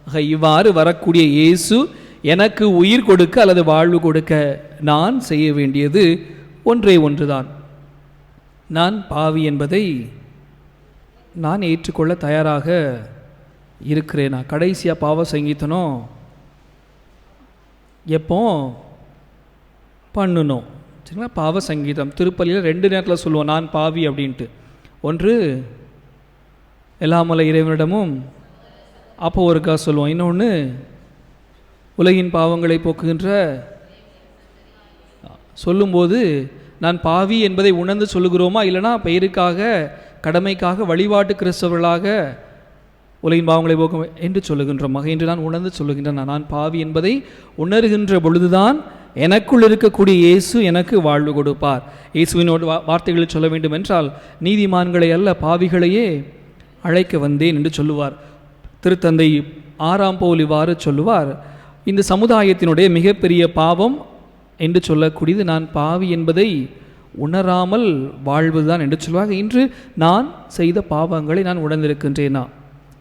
ஆக இவ்வாறு வரக்கூடிய இயேசு எனக்கு உயிர் கொடுக்க அல்லது வாழ்வு கொடுக்க நான் செய்ய வேண்டியது ஒன்றே ஒன்றுதான். நான் பாவி என்பதை நான் ஏற்றுக்கொள்ள தயாராக இருக்கிறேனா? கடைசியாக பாவ சங்கீதனம் எப்போ பண்ணணும் சரிங்களா? பாவ சங்கீதம் திருப்பலியில் 2 நேரத்தில் சொல்லுவோம் நான் பாவி அப்படின்ட்டு. ஒன்று எல்லாமல்ல இறைவனிடமும் அப்போ ஒருக்கா சொல்லுவோம். இன்னொன்று உலகின் பாவங்களை போக்குகின்ற சொல்லும்போது நான் பாவி என்பதை உணர்ந்து சொல்லுகிறோமா, இல்லைனா பெயருக்காக கடமைக்காக வழிபாட்டு கிறிஸ்தவர்களாக உலகின் பாவங்களை போக்கும் என்று சொல்லுகின்றோம். என்று நான் உணர்ந்து சொல்லுகின்றேன். நான் பாவி என்பதை உணர்கின்ற பொழுதுதான் எனக்குள் இருக்கக்கூடிய இயேசு எனக்கு வாழ்வு கொடுப்பார். இயேசுவினோட வார்த்தைகளில் சொல்ல வேண்டும் என்றால் நீதிமான்களை அல்ல பாவிகளையே அழைக்க வந்தேன் என்று சொல்லுவார். திருத்தந்தை 6ஆம் பவுல் இவ்வாறு சொல்லுவார், இந்த சமுதாயத்தினுடைய மிகப்பெரிய பாவம் என்று சொல்லக்கூடியது நான் பாவி என்பதை உணராமல் வாழ்வுதான் என்று சொல்லுவாங்க. இன்று நான் செய்த பாவங்களை நான் உணர்ந்திருக்கின்றேனா?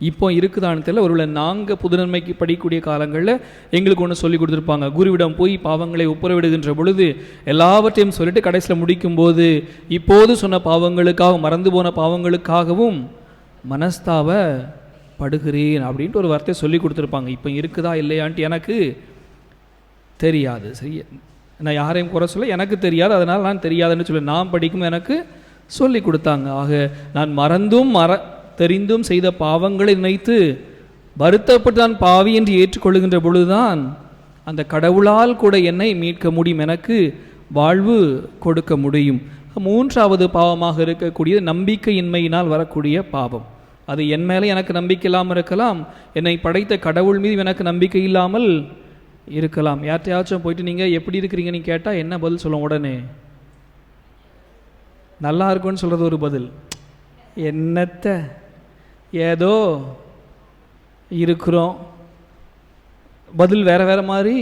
இப்போ இருக்குதான்னு தெரியல. ஒருவேளை நாங்கள் புதுநன்மைக்கு படிக்கக்கூடிய காலங்களில் எங்களுக்கு ஒன்று சொல்லி கொடுத்துருப்பாங்க. குருவிடம் போய் பாவங்களை ஒப்புரவிடுகின்ற பொழுது எல்லாவற்றையும் சொல்லிட்டு கடைசியில் முடிக்கும்போது இப்போது சொன்ன பாவங்களுக்காகவும் மறந்து போன பாவங்களுக்காகவும் மனஸ்தாபப்படுகிறேன் அப்படின்ட்டு ஒரு வார்த்தையை சொல்லி கொடுத்துருப்பாங்க. இப்போ இருக்குதா இல்லையான்ட்டு எனக்கு தெரியாது. சரி, நான் யாரையும் குறை சொல்ல, எனக்கு தெரியாது, அதனால் நான் தெரியாதுன்னு சொல்லி நான் படிக்கும் எனக்கு சொல்லி கொடுத்தாங்க. ஆக நான் மறந்தும் தெரிந்தும் செய்த பாவங்களை நினைத்து வருத்தப்பட்டு நான் பாவி என்று ஏற்றுக்கொள்ளுகின்ற பொழுதுதான் அந்த கடவுளால் கூட என்னை மீட்க முடியும், எனக்கு வாழ்வு கொடுக்க முடியும். 3வது பாவமாக இருக்கக்கூடியது நம்பிக்கையின்மையினால் வரக்கூடிய பாவம். அது என் மேலே எனக்கு நம்பிக்கை இல்லாமல் இருக்கலாம், என்னை படைத்த கடவுள் மீது எனக்கு நம்பிக்கை இல்லாமல் இருக்கலாம். யார்கிட்டையாச்சும் போயிட்டு நீங்கள் எப்படி இருக்கிறீங்கன்னு கேட்டால் என்ன பதில் சொல்லுவோம்? உடனே நல்லா இருக்குன்னு சொல்கிறது ஒரு பதில். என்னத்த ஏதோ இருக்கிறோம், பதில் வேறு வேறு மாதிரி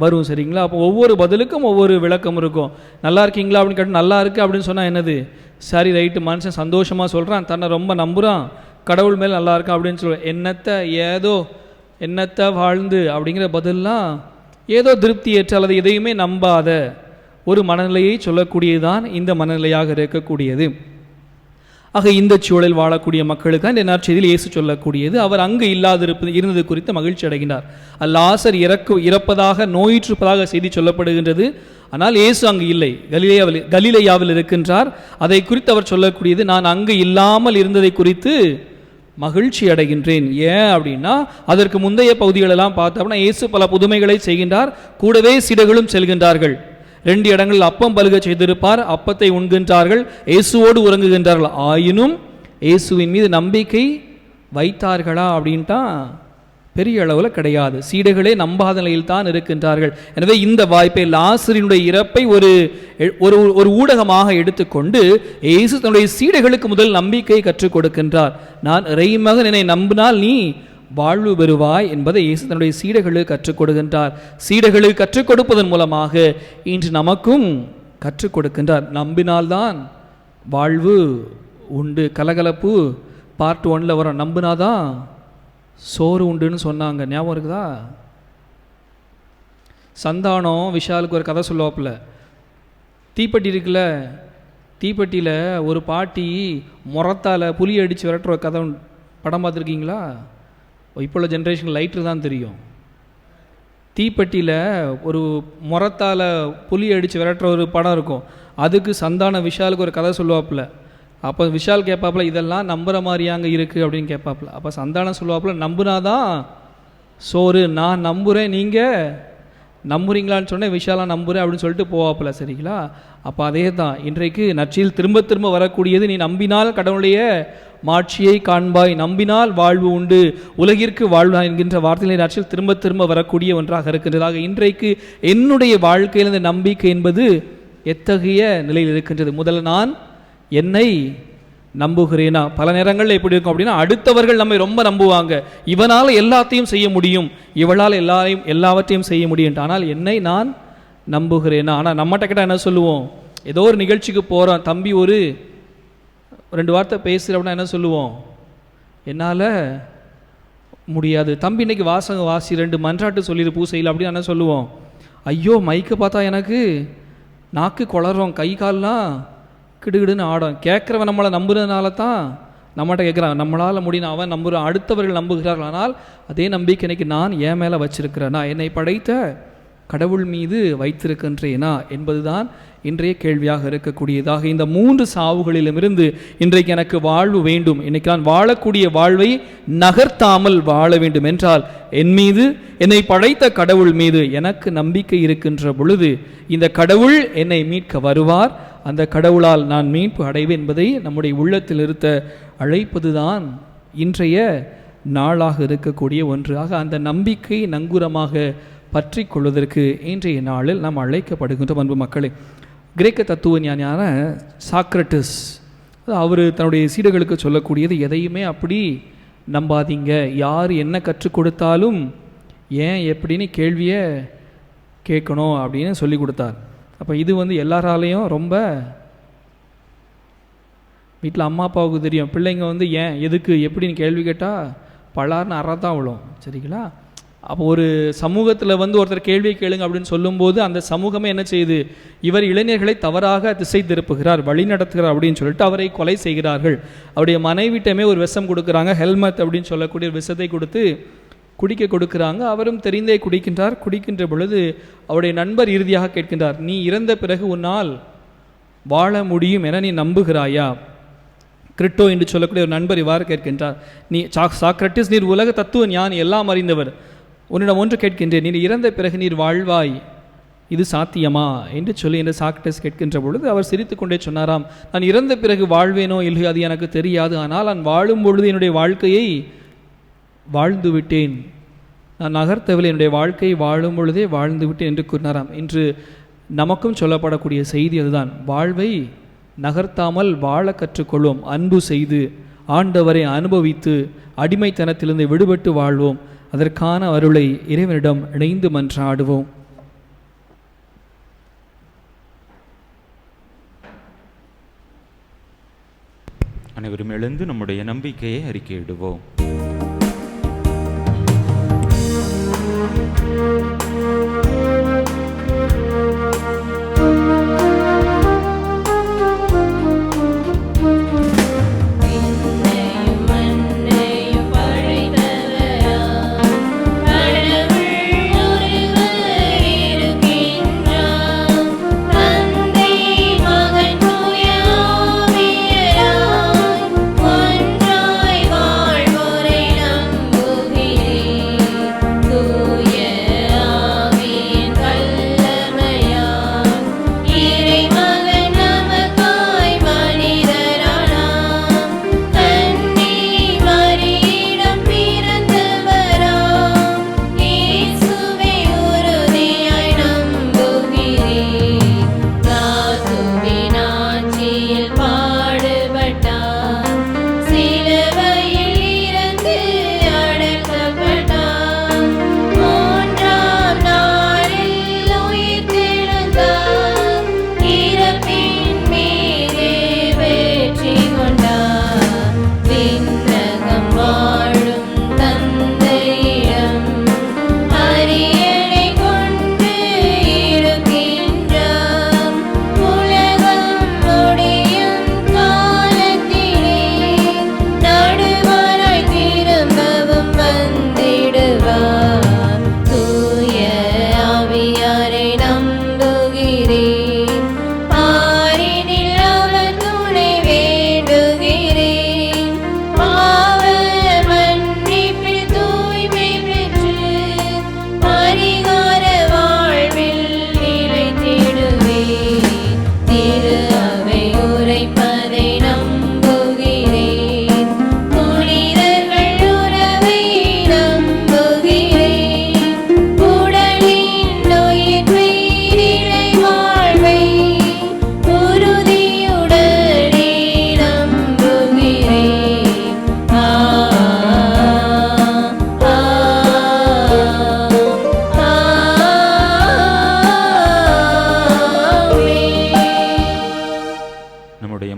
வரும். சரிங்களா? அப்போ ஒவ்வொரு பதிலுக்கும் ஒவ்வொரு விளக்கம் இருக்கும். நல்லா இருக்கீங்களா அப்படின்னு கேட்டால் நல்லா இருக்குது அப்படின்னு சொன்னால் என்னது? சரி ரைட்டு, மனுஷன் சந்தோஷமாக சொல்கிறான், தன்னை ரொம்ப நம்புகிறான், கடவுள் மேலே நல்லா இருக்கா அப்படின்னு சொல்லுவேன். என்னத்தை ஏதோ என்னத்தை வாழ்ந்து அப்படிங்கிற பதிலெலாம் ஏதோ திருப்தி ஏற்ற அல்லது எதையுமே நம்பாத ஒரு மனநிலையை சொல்லக்கூடியதுதான் இந்த மனநிலையாக இருக்கக்கூடியது. ஆக இந்த சூழல் வாழக்கூடிய மக்களுக்கு இந்த நற்செய்தியில் இயேசு சொல்லக்கூடியது அவர் அங்கு இருந்தது குறித்து மகிழ்ச்சி அடைகின்றார். லாசர் இறப்பதாக நோயிற்றிருப்பதாக செய்தி சொல்லப்படுகின்றது. ஆனால் இயேசு அங்கு இல்லை, கலிலேயாவில் இருக்கின்றார். அதை குறித்து அவர் சொல்லக்கூடியது நான் அங்கு இல்லாமல் இருந்ததை குறித்து மகிழ்ச்சி அடைகின்றேன். ஏன் அப்படின்னா அதற்கு முந்தைய பகுதிகளெல்லாம் பார்த்தோம்னா இயேசு பல புதுமைகளை செய்கின்றார், கூடவே சீடர்களும் செல்கின்றார்கள். 2 இடங்களில் அப்பம் பலுக செய்திருப்பார், அப்பத்தை உண்கின்றார்கள், இயேசுவோடு உறங்குகின்றார்கள். ஆயினும் இயேசுவின் மீது நம்பிக்கை வைத்தார்களா அப்படின்ட்டா பெரிய அளவில் கிடையாது. சீடர்களே நம்பாத நிலையில் தான் இருக்கின்றார்கள். எனவே இந்த வாய்ப்பை லாசரினுடைய இறப்பை ஒரு ஊடகமாக எடுத்துக்கொண்டு இயேசு தன்னுடைய சீடர்களுக்கு முதல் நம்பிக்கை கற்றுக் கொடுக்கின்றார். நான் இறைமகன் என்னை நம்பினால் நீ வாழ்வு பெறுவாய் என்பதை இயேசு தன்னுடைய சீடர்களுக்கு கற்றுக் கொடுக்கின்றார். சீடர்களுக்கு கற்றுக் கொடுப்பதன் மூலமாக இன்று நமக்கும் கற்றுக் கொடுக்கின்றார். நம்பினால்தான் வாழ்வு உண்டு. கலகலப்பு பார்ட் 1 வரும். நம்பினாதான் சோறு உண்டுன்னு சொன்னாங்க, ஞாபகம் இருக்குதா? சந்தானம் விஷாலுக்கு ஒரு கதை சொல்லுவாப்புல. தீப்பெட்டி இருக்குல்ல, தீப்பெட்டியில் ஒரு பாட்டி முறத்தால் புளி அடித்து விரட்டுற கதை படம் பார்த்துருக்கீங்களா? இப்போ உள்ள ஜென்ரேஷன் லைட்ரு தான் தெரியும். தீப்பெட்டியில் ஒரு முறத்தால் புளி அடித்து விரட்டுற ஒரு படம் இருக்கும். அதுக்கு சந்தான விஷாலுக்கு ஒரு கதை சொல்லுவாப்புல. அப்போ விஷால் கேட்பாப்புல இதெல்லாம் நம்புகிற மாதிரியாங்க இருக்குது அப்படின்னு கேட்பாப்புல. அப்போ சந்தானம் சொல்லுவாப்புல நம்புனாதான் சோறு, நான் நம்புகிறேன், நீங்கள் நம்புறீங்களான்னு சொன்னேன், விஷாலாக நம்புகிறேன் அப்படின்னு சொல்லிட்டு போவாப்புல. சரிங்களா? அப்போ அதே தான் இன்றைக்கு நற்செய்தியில் திரும்ப திரும்ப வரக்கூடியது. நீ நம்பினால் கடவுளுடைய மாட்சியை காண்பாய், நம்பினால் வாழ்வு உண்டு, உலகிற்கு வாழ்வு என்கின்ற வார்த்தைகளை நற்செய்தியில் திரும்ப திரும்ப வரக்கூடிய ஒன்றாக இருக்கின்றதாக. இன்றைக்கு என்னுடைய வாழ்க்கையில் இந்த நம்பிக்கை என்பது எத்தகைய நிலையில் இருக்கின்றது? முதல்ல நான் என்னை நம்புகிறேனா? பல நேரங்களில் எப்படி இருக்கும் அப்படின்னா அடுத்தவர்கள் நம்மை ரொம்ப நம்புவாங்க. இவனால் எல்லாத்தையும் செய்ய முடியும், இவளால் எல்லாவற்றையும் செய்ய முடியும். ஆனால் என்னை நான் நம்புகிறேனா? ஆனால் நம்மகிட்ட கிட்ட என்ன சொல்லுவோம்? ஏதோ ஒரு நிகழ்ச்சிக்கு போகிறோம், தம்பி ஒரு 2 வார்த்தை பேசுகிற அப்படின்னா என்ன சொல்லுவோம்? என்னால் முடியாது. தம்பி இன்னைக்கு வாசகம் வாசி 2 மன்றாட்டு சொல்லிடு பூசையில் அப்படின்னு என்ன சொல்லுவோம்? ஐயோ மைக்கை பார்த்தா எனக்கு நாக்கு குளறோம், கை கால்லாம் கிடுகிடுன்னு ஆடும். கேட்குறவன் நம்மளை நம்புறதுனால தான் நம்மகிட்ட கேட்குறான், நம்மளால் முடியும், அவன் நம்புகிறான், அடுத்தவர்கள் நம்புகிறார்கள். ஆனால் அதே நம்பிக்கை இன்னைக்கு நான் என் மேலே வச்சிருக்கிறேனா, என்னை படைத்த கடவுள் மீது வைத்திருக்கின்றேனா என்பதுதான் இன்றைய கேள்வியாக இருக்கக்கூடியதாக. இந்த 3 சாவுகளிலுமிருந்து இன்றைக்கு எனக்கு வாழ்வு வேண்டும், இன்னைக்கு நான் வாழக்கூடிய வாழ்வை நகர்த்தாமல் வாழ வேண்டும் என்றால் என் மீது, என்னை படைத்த கடவுள் மீது எனக்கு நம்பிக்கை இருக்கின்ற பொழுது இந்த கடவுள் என்னை மீட்க வருவார், அந்த கடவுளால் நான் மீட்பு அடைவேன் என்பதை நம்முடைய உள்ளத்தில் இருத்த அழைப்பதுதான் இன்றைய நாளாக இருக்கக்கூடிய ஒன்று. ஆக அந்த நம்பிக்கை நங்கூரமாக பற்றி கொள்வதற்கு இன்றைய நாளில் நாம் அழைக்கப்படுகின்ற அன்பு மக்களே, கிரேக்க தத்துவ ஞானியான சாக்ரட்டிஸ் அவர் தன்னுடைய சீடர்களுக்கு சொல்லக்கூடியது, எதையுமே அப்படி நம்பாதீங்க, யார் என்ன கற்றுக் கொடுத்தாலும் ஏன் எப்படின்னு கேள்வியை கேட்கணும் அப்படின்னு சொல்லி கொடுத்தார். அப்போ இது எல்லாராலையும் ரொம்ப, வீட்டில் அம்மா அப்பாவுக்கு தெரியும், பிள்ளைங்க ஏன் எதுக்கு எப்படின்னு கேள்வி கேட்டால் பலார்னு அறதான் விழும், சரிங்களா? அப்போ ஒரு சமூகத்தில் ஒருத்தர் கேள்வியை கேளுங்க அப்படின்னு சொல்லும்போது அந்த சமூகமே என்ன செய்யுது, இவர் இளைஞர்களை தவறாக திசை திருப்புகிறார், வழி நடத்துகிறார் அப்படின்னு சொல்லிட்டு அவரை கொலை செய்கிறார்கள். அவருடைய மனைவிட்டமே ஒரு விஷம் கொடுக்குறாங்க, ஹெல்மத் அப்படின்னு சொல்லக்கூடிய விஷத்தை கொடுத்து குடிக்க கொடுக்குறாங்க. அவரும் தெரிந்தே குடிக்கின்றார். குடிக்கின்ற பொழுது அவருடைய நண்பர் இறுதியாக கேட்கின்றார், நீ இறந்த பிறகு உன்னால் வாழ முடியும் என நீ நம்புகிறாயா? கிரிட்டோ என்று சொல்லக்கூடிய ஒரு நண்பர் இவ்வாறு கேட்கின்றார், நீ சாக்ரட்டிஸ், நீர் உலக தத்துவ ஞானி, எல்லாம் அறிந்தவர், உன்னிடம் ஒன்று கேட்கின்றேன், நீர் இறந்த பிறகு நீர் வாழ்வாய், இது சாத்தியமா என்று சொல்லி என்று சாக்ரட்டிஸ் கேட்கின்ற பொழுது அவர் சிரித்து கொண்டே சொன்னாராம், நான் இறந்த பிறகு வாழ்வேனோ இல்லையோ அது எனக்கு தெரியாது, ஆனால் நான் வாழும் பொழுது என்னுடைய வாழ்க்கையை வாழ்ந்து விட்டேன், நான் நகர்த்தவில்லை, என்னுடைய வாழ்க்கையை வாழும் பொழுதே வாழ்ந்து விட்டேன் என்று கூறினாராம். இன்று நமக்கும் சொல்லப்படக்கூடிய செய்தி அதுதான், வாழ்வை நகர்த்தாமல் வாழ கற்றுக்கொள்வோம், அன்பு செய்து ஆண்டவரை அனுபவித்து அடிமைத்தனத்திலிருந்து விடுபட்டு வாழ்வோம், அதற்கான அருளை இறைவனிடம் இணைந்து மன்றாடுவோம். அனைவரும் எழுந்து நம்முடைய நம்பிக்கையை அறிக்கையிடுவோம்.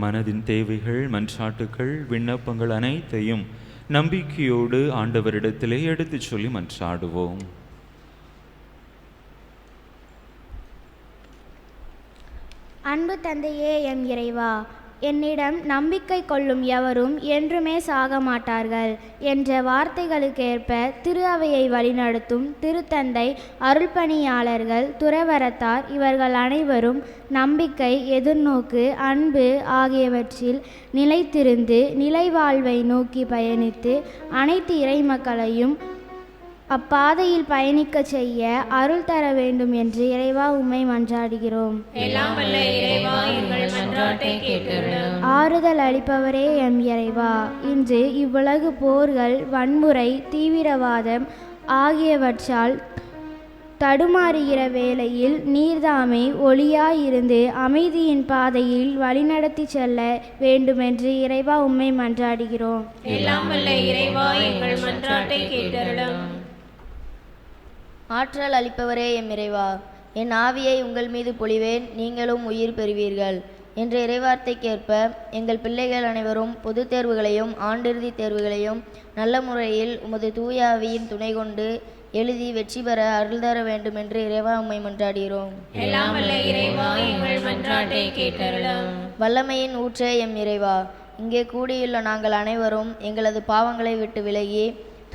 மனதின் தேவைகள், மன்றாட்டுக்கள், விண்ணப்பங்கள் அனைத்தையும் நம்பிக்கையோடு ஆண்டவரிடத்திலே எடுத்துச் சொல்லி மன்றாடுவோம். அன்பு தந்தையே, எம் இறைவா, என்னிடம் நம்பிக்கை கொள்ளும் எவரும் என்றுமே சாக மாட்டார்கள் என்ற வார்த்தைகளுக்கேற்ப திரு அவையை வழிநடத்தும் திருத்தந்தை, அருள்பணியாளர்கள், துறவரத்தார் இவர்கள் அனைவரும் நம்பிக்கை, எதிர்நோக்கு, அன்பு ஆகியவற்றில் நிலைத்திருந்து நிலைவாழ்வை நோக்கி பயணித்து அனைத்து இறைமக்களையும் அப்பாதையில் பயணிக்க செய்ய அருள் தர வேண்டும் என்று இறைவா உம்மை மன்றாடுகிறோம். ஆறுதல் அளிப்பவரே எம் இறைவா, இன்று இவ்வுலகு போர்கள், வன்முறை, தீவிரவாதம் ஆகியவற்றால் தடுமாறுகிற வேளையில் நீர்தாமே ஒளியாயிருந்து அமைதியின் பாதையில் வழிநடத்தி செல்ல வேண்டுமென்று இறைவா உம்மை மன்றாடுகிறோம். ஆற்றல் அளிப்பவரே எம் இறைவா, என் ஆவியை உங்கள் மீது பொழிவேன், நீங்களும் உயிர் பெறுவீர்கள் என்ற இறைவார்த்தைக்கேற்ப எங்கள் பிள்ளைகள் அனைவரும் பொதுத் தேர்வுகளையும் ஆண்டிறுதி தேர்வுகளையும் நல்ல முறையில் உமது தூய ஆவியின் துணை கொண்டு எழுதி வெற்றி பெற அருள் தர வேண்டும் என்று இறைவா உம்மை மன்றாடுகிறோம். வல்லமையின் ஊற்றே எம் இறைவா, இங்கே கூடியுள்ள நாங்கள் அனைவரும் எங்களது பாவங்களை விட்டு விலகி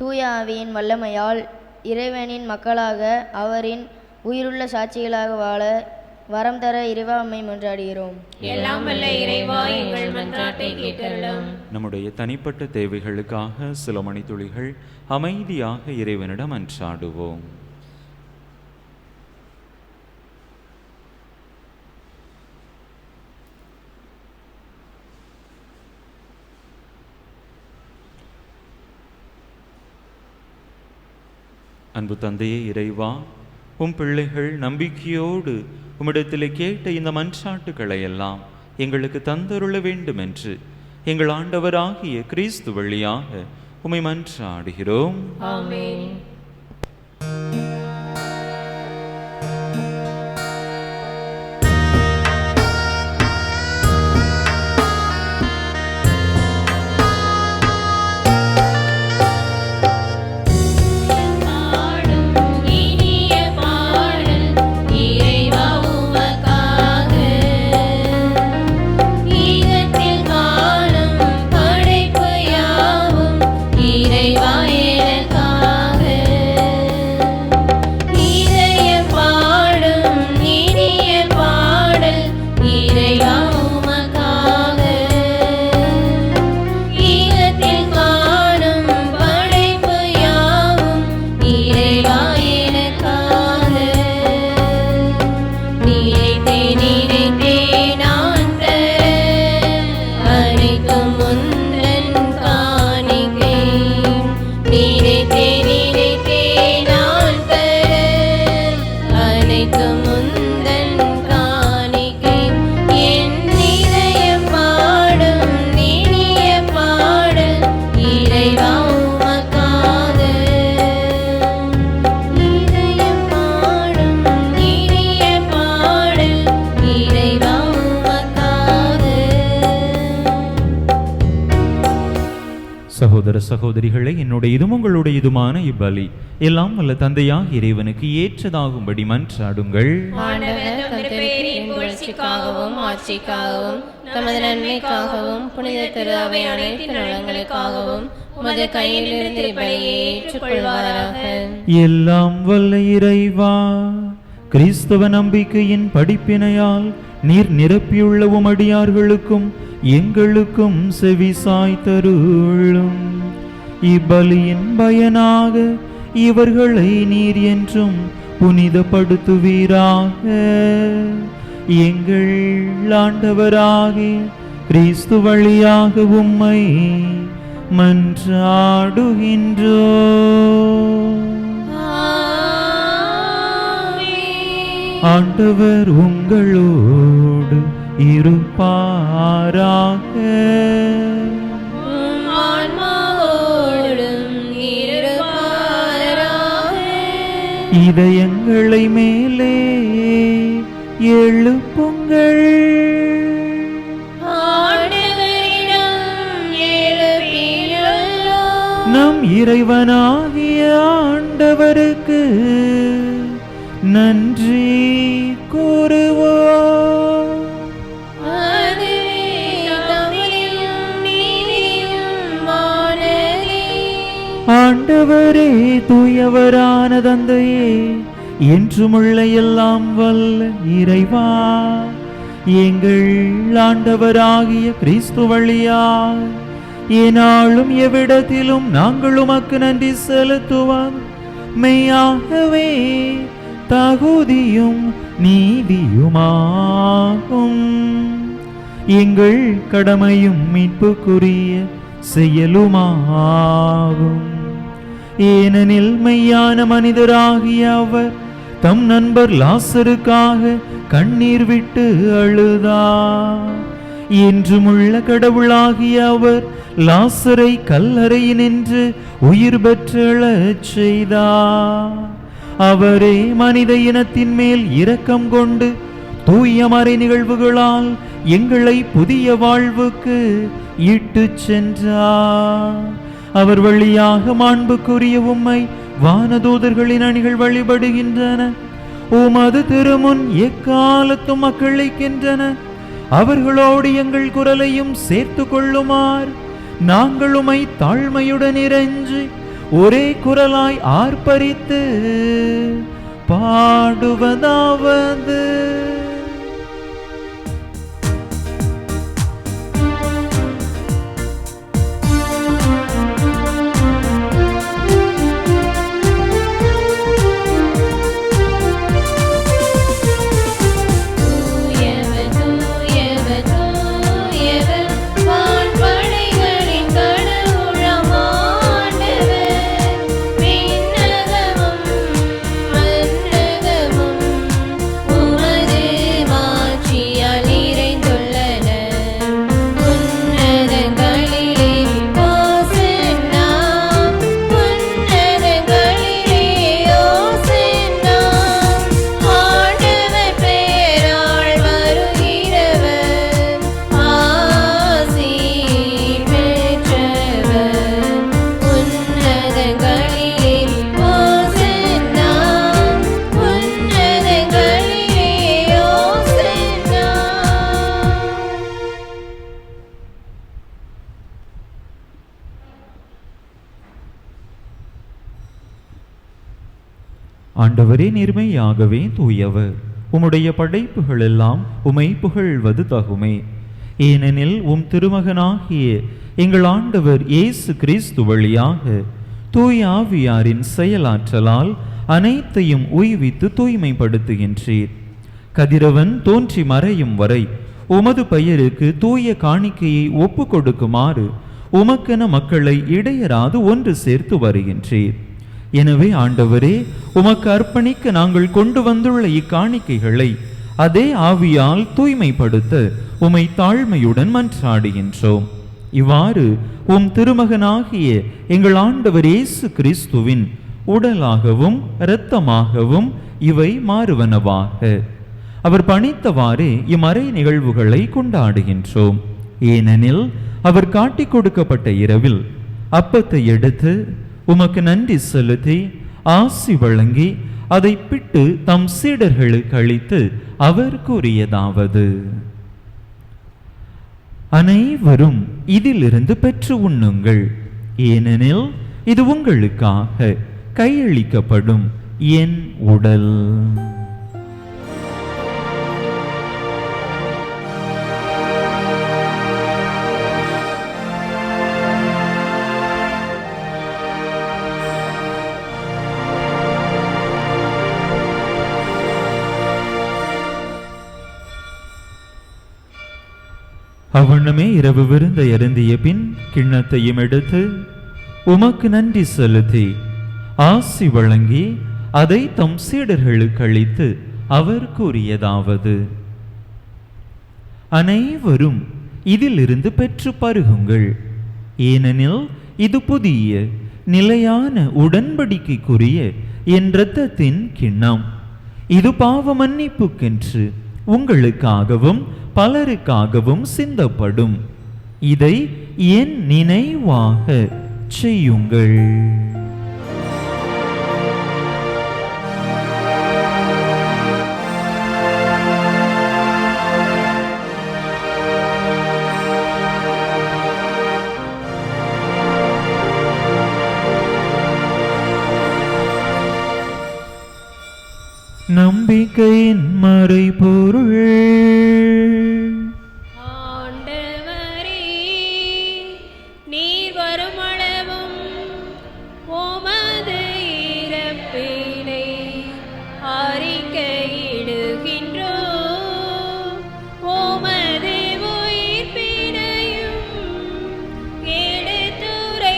தூய ஆவியின் வல்லமையால் இறைவனின் மக்களாக அவரின் உயிருள்ள சாட்சிகளாக வாழ வரம் தர இறைவா உம்மை மன்றாடுகிறோம். நம்முடைய தனிப்பட்ட தேவைகளுக்காக சில மணித்துளிகள் அமைதியாக இறைவனிடம் மன்றாடுவோம். அன்பு தந்தையே இறைவா, உம் பிள்ளைகள் நம்பிக்கையோடு உம்மிடத்திலே கேட்ட இந்த மன்றாட்டுக்களை எல்லாம் எங்களுக்கு தந்தருள வேண்டும் என்று எங்கள் ஆண்டவராகிய கிறிஸ்து வழியாக உம்மை மன்றாடுகிறோம். ஆமென். சகோதர சகோதரிகளை, என்னுடைய இதும் உங்களுடைய இதுமான இப்பலி எல்லாம் வல்ல தந்தையாக இறைவனுக்கு ஏற்றதாகும்படி மன்றாடுங்கள். தமது நன்மைக்காகவும் புனித திரு அவை அனைத்து நலங்களுக்காகவும் உமது கையிலிருந்து பலியை ஏற்றுக்கொள்வாராக. எல்லாம் வல்ல இறைவா, கிறிஸ்தவ நம்பிக்கையின் படிப்பினையால் நீர் நிரப்பியுள்ள உமடியார்களுக்கும் எங்களுக்கும் செவிசாய் தருளும். இப்பலியின் பயனாக இவர்களை நீர் என்றும் புனிதப்படுத்துவீராக. எங்கள் ஆண்டவராகிய கிறிஸ்து வழியாக உம்மை மன்றாடுகின்றோம். ஆண்டவர் உங்களோடு இருப்பாராக. இதயங்களை மேலே எழுப்புங்கள். நம் இறைவனாகிய ஆண்டவருக்கு நன்றி கூறுவோம். ஆண்டவரே, தூயவரான தந்தையே, என்றுமுள்ள எல்லாம் வல்ல இறைவா, எங்கள் ஆண்டவராகிய கிறிஸ்து வழியாய் ஏனாலும் எவ்விடத்திலும் நாங்கள் உமக்கு நன்றி செலுத்துவோம். மெய்யாகவே தகுதியும் நீதியுமாகும். எங்கள் கடமையும் மீட்புக்குரிய செயலுமாகும். ஏனெனில் மெய்யான மனிதராகிய அவர் தம் நண்பர் லாசருக்காக கண்ணீர் விட்டு அழுதார். என்றுமுள்ள கடவுளாகிய அவர் லாசரை கல்லறையினின்று உயிர் பெற்றெழச் செய்தார். அவரே மனித இனத்தின் மேல் இரக்கம் கொண்டு தூய மறை நிகழ்வுகளால் எங்களை புதிய வாழ்வுக்கு இட்டுச் சென்றார். அவர் வழியாக மாண்புக்குரிய உம்மை வானதூதர்களின் அணிகள் வழிபடுகின்றன. உமது திருமுன் எக்காலத்தும் மக்களிக்கின்றன. அவர்களோடு எங்கள் குரலையும் சேர்த்து கொள்ளுமாறு நாங்கள் உம்மை தாழ்மையுடன் இறைஞ்சி ஒரே குரலாய் ஆர்ப்பரித்து பாடுவதாவது: ஆண்டவரே, நேர்மையாகவே தூயவர். உம்முடைய படைப்புகள் எல்லாம் உம்மை புகழ்வது தகுமே. ஏனெனில் உம் திருமகனாகிய எங்கள் ஆண்டவர் இயேசு கிறிஸ்து வழியாக தூய ஆவியாரின் செயலாற்றலால் அனைத்தையும் உய்வித்து தூய்மைப்படுத்துகின்றீர். கதிரவன் தோன்றி மறையும் வரை உமது பெயருக்கு தூய காணிக்கையை ஒப்பு கொடுக்குமாறு உமக்கென மக்களை இடையராது ஒன்று சேர்த்து வருகின்றீர். எனவே ஆண்டவரே, உமக்கு அர்ப்பணிக்க நாங்கள் கொண்டு வந்துள்ள இக்காணிக்கைகளை அதே ஆவியால் தூய்மைப்படுத்த உம்மை தாழ்மையுடன் மன்றாடுகின்றோம். இவ்வாறு உம் திருமகனாகிய எங்கள் ஆண்டவர் இயேசு கிறிஸ்துவின் உடலாகவும் இரத்தமாகவும் இவை மாறுவனவாக. அவர் பணித்தவாறே இம்மறை நிகழ்வுகளை கொண்டாடுகின்றோம். ஏனெனில் அவர் காட்டிக் கொடுக்கப்பட்ட இரவில் அப்பத்தை எடுத்து உமக்கு நன்றி செலுத்தி ஆசி வழங்கி அதை பிட்டு தம் சீடர்களுக்கு அளித்து அவர் கூறியதாவது: அனைவரும் இதிலிருந்து பெற்று உண்ணுங்கள். ஏனெனில் இது உங்களுக்காக கையளிக்கப்படும் என் உடல். அவ்வண்ணமே இரவு விருந்தை அருந்திய பின் கிண்ணத்தையும் எடுத்து உமக்கு நன்றி செலுத்தி ஆசி வழங்கி அதை தம் சீடர்களுக்கு அளித்து அவர் கூறியதாவது: அனைவரும் இதிலிருந்து பெற்று பருகுங்கள். ஏனெனில் இது புதிய நிலையான உடன்படிக்கைக்குரிய என் இரத்தத்தின் கிண்ணம். இது பாவ மன்னிப்புக்கென்று உங்களுக்காகவும் பலருக்காகவும் சிந்தப்படும். இதை என் நினைவாக செய்யுங்கள். நம்பிக்கையின் மறைபொருள். ஆண்டவரே, நீர் வருமளவும் உமது இறப்பினை அறிக்கையிடுகின்றோம், உமது உயிர்ப்பினையும் எடுத்துரைக்கின்றோம்.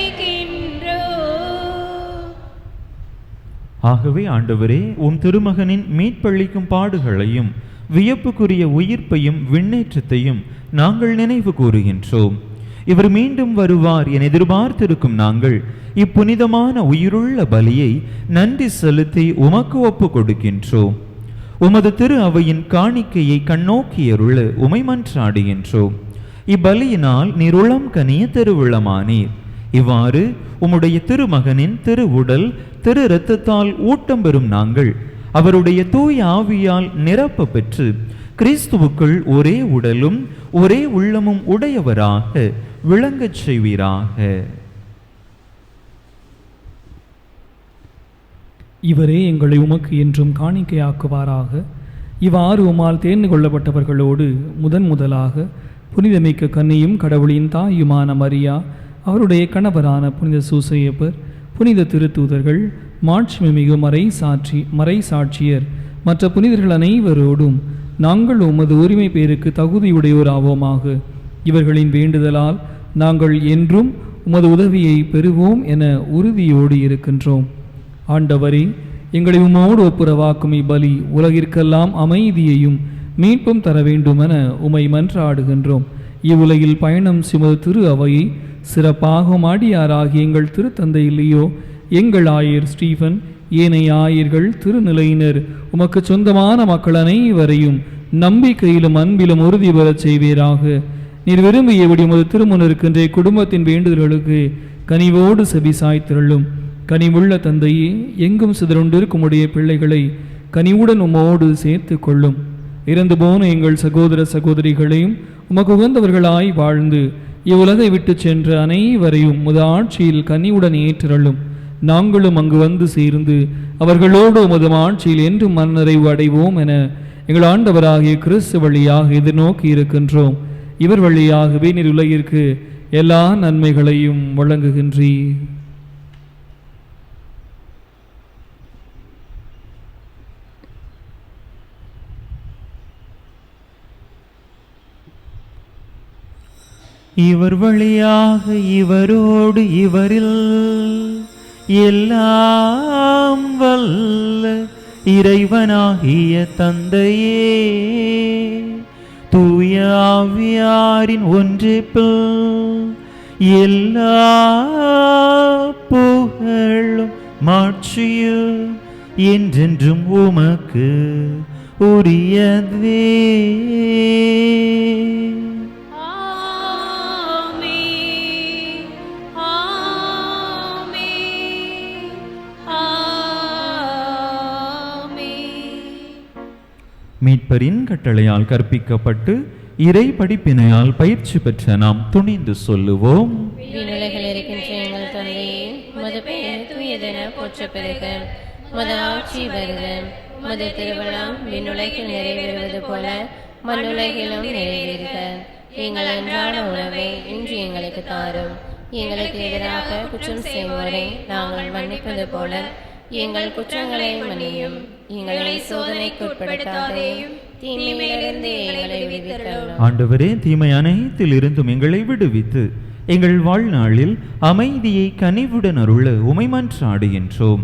ஆகவே ஆண்டவரே, உம் திருமகனின் மீட்பளிக்கும் பாடுகளையும் வியப்புக்குரிய உயிர்ப்பையும் விண்ணேற்றத்தையும் நாங்கள் நினைவு கூறுகின்றோம். இவர் மீண்டும் வருவார் என எதிர்பார்த்திருக்கும் நாங்கள் இப்புனிதமான உயிருள்ள பலியை நன்றி செலுத்தி உமக்கு ஒப்பு கொடுக்கின்றோம். உமது திரு அவையின் காணிக்கையை கண்ணோக்கியருள உமை மன்றாடுகின்றோம். இப்பலியினால் நீர் உளம் கனிய திருவுளமானீர். இவ்வாறு உம்முடைய திருமகனின் திரு உடல் திரு இரத்தத்தால் ஊட்டம் பெறும் நாங்கள் அவருடைய தூய ஆவியால் நிரப்ப பெற்று கிறிஸ்துவுக்குள் ஒரே உடலும் ஒரே உள்ளமும் உடையவராக விளங்கச் செய்வீராக. இவரே எங்களை உமக்கு என்றும் காணிக்கையாக்குவாராக. இவ்வாறு உமால் தேர்ந்து கொள்ளப்பட்டவர்களோடு முதலாக புனிதமிக்க கன்னியும் கடவுளின் தாயுமான மரியா, அவருடைய கணவரான புனித சூசையப்பர், புனித திருத்தூதர்கள், மாட்சிமிகு மறை சாட்சியர் மற்ற புனிதர்கள் அனைவரோடும் நாங்கள் உமது உரிமை பேருக்கு தகுதியுடையோராவோமாக. இவர்களின் வேண்டுதலால் நாங்கள் என்றும் உமது உதவியை பெறுவோம் என உறுதியோடு இருக்கின்றோம். ஆண்டவரே, எங்களை உமோடு ஒப்புரவாக்கும் இப்பலி உலகிற்கெல்லாம் அமைதியையும் மீட்பும் தர வேண்டுமென உமை மன்றாடுகின்றோம். இவ்வுலகில் பயணம் சுமது திரு அவையை சிறப்பாக மாடியாராகிய எங்கள் திருத்தந்தை இல்லையோ, எங்கள் ஆயர் ஸ்டீஃபன், ஏனைய ஆயர்கள், திருநிலையினர், உமக்கு சொந்தமான மக்கள் அனைவரையும் நம்பிக்கையிலும் அன்பிலும் உறுதி பெறச் செய்வீராக. நீர் விரும்பியபடி உமது திருமுன் இருக்கின்ற குடும்பத்தின் வேண்டுதல்களுக்கு கனிவோடு செவி சாய்த்திரளும். கனிவுள்ள தந்தையே, எங்கும் சிதறுண்டிருக்கும் உடைய பிள்ளைகளை கனிவுடன் உமோடு சேர்த்து கொள்ளும். இறந்து போன எங்கள் சகோதர சகோதரிகளையும் உமக்கு உகந்தவர்களாய் வாழ்ந்து இவ்வுலகை விட்டு சென்ற அனைவரையும் உமது ஆட்சியில் கனிவுடன் ஏற்றருளும். நாங்களும் அங்கு வந்து சேர்ந்து அவர்களோடு உமது ஆட்சியில் என்றும் மன்னரைவு அடைவோம் என எங்கள் ஆண்டவராகிய கிறிஸ்து வழியாக எதிர்நோக்கி இருக்கின்றோம். இவர் வழியாகவே நீர் உலகிற்கு எல்லா நன்மைகளையும் வழங்குகின்றீர். இவர் வழியாக இவரோடு இவரில் எல்லாம் வல்ல இறைவனாகிய தந்தையே, தூய ஆவியாரின் ஒன்றிப்பில் எல்லா புகழும் மாட்சியும் என்றென்றும் உமக்கு உரியதே. மீட்பரின் கட்டளையால் கற்பிக்கப்பட்டு இறை படிப்பினையால் பயிற்சி பெற்ற நாம் துணிந்து சொல்லுவோம். விண்ணுலகில் இருக்கின்ற எங்கள் தந்தையே, உமது பெயர் தூயதென போற்றப் பெறுக. உமது ஆட்சி வருக. உமது திருவிழம் விண்ணுலகில் நிறைவேறுவது போல மண்ணுலகிலும் நிறைவேறுக. எங்கள் அன்றாட உணவை இன்று எங்களுக்கு தாரும். எங்களுக்கு எதிராக குற்றம் செய்வோரை நாங்கள் மன்னிப்பது போல எங்கள் குற்றங்களை மன்னியும். எங்களை சோதனைக்கு உட்படுத்தாதேயும், தீமையிலிருந்து எங்களை விடுவித்தருளும். ஆண்டவரே, தீமை அனைத்தில் இருந்தும் எங்களை விடுவித்து எங்கள் வாழ்நாளில் அமைதியை கனிவுடன் அருள உமை மன்றாடுகின்றோம்.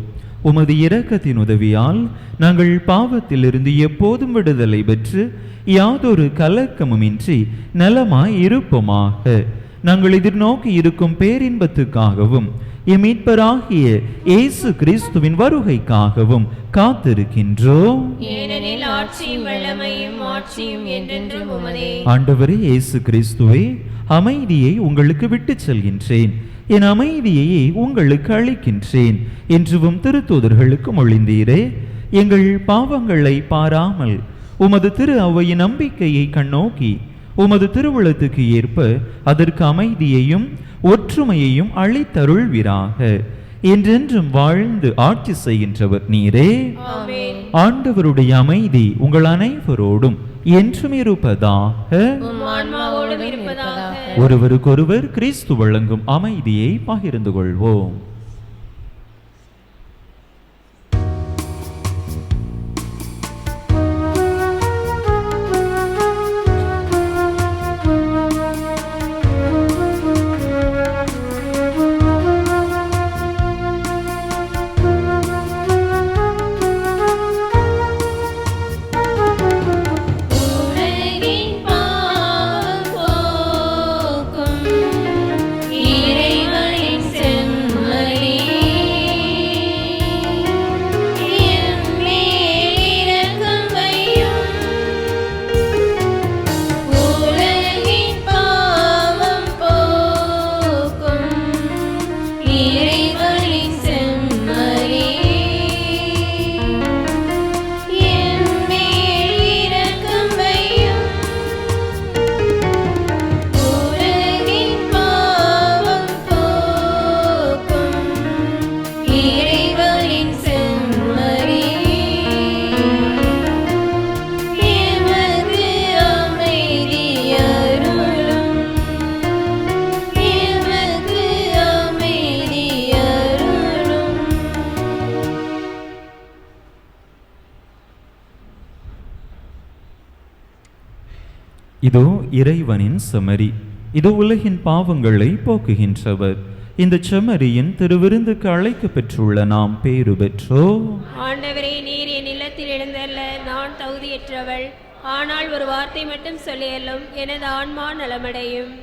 உமது இரக்கத்தின் உதவியால் நாங்கள் பாவத்திலிருந்து எப்போதும் விடுதலை பெற்று யாதொரு கலக்கமுமின்றி நலமாய் இருப்போமாக. நாங்கள் எதிர்நோக்கி இருக்கும் பேரின்பத்துக்காகவும் மீட்பராகிய இயேசு கிறிஸ்துவின் வருகைக்காகவும் காத்திருக்கின்றோம். ஏனெனில் ஆட்சியும் வல்லமையும் ஆட்சியும் என்றென்றும் உமதே. ஆண்டவரே இயேசு கிறிஸ்துவே, அமைதியை உங்களுக்கு விட்டுச் செல்கின்றேன், என் அமைதியையே உங்களுக்கு அளிக்கின்றேன் என்றும் திருத்தூதர்களுக்கு மொழிந்தீரே. எங்கள் பாவங்களை பாராமல் உமது திரு அவையின் நம்பிக்கையை கண்ணோக்கி உமது திருவுளத்துக்கு ஏற்ப அதற்கு அமைதியையும் ஒற்றுமையையும் அளித்தருள்வீராக. என்றென்றும் வாழ்ந்து ஆட்சி செய்கின்றவர் நீரே. ஆண்டவருடைய அமைதி உங்கள் அனைவரோடும் என்றும் இருப்பதாக. ஒருவருக்கொருவர் கிறிஸ்து வழங்கும் அமைதியை பகிர்ந்து கொள்வோம். இதோ இறைவனின் செமரி, இதோ உலகின் பாவங்களை போக்குகின்றவர். இந்த செமரியின் திருவிருந்துக்கு அழைக்க பெற்றுள்ள நாம் பேறு பெற்றோ. ஆண்டவரே, நீர் என் இல்லத்தில் எழுந்தல்ல நான் தகுதியற்றவள். ஆனால் ஒரு வார்த்தை மட்டும் சொல்லியல்லும் எனது ஆன்மா நலமடையும்.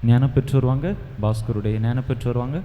ஞான பெற்று வருவாங்க. பாஸ்கருடைய ஞான பெற்று வருவாங்க.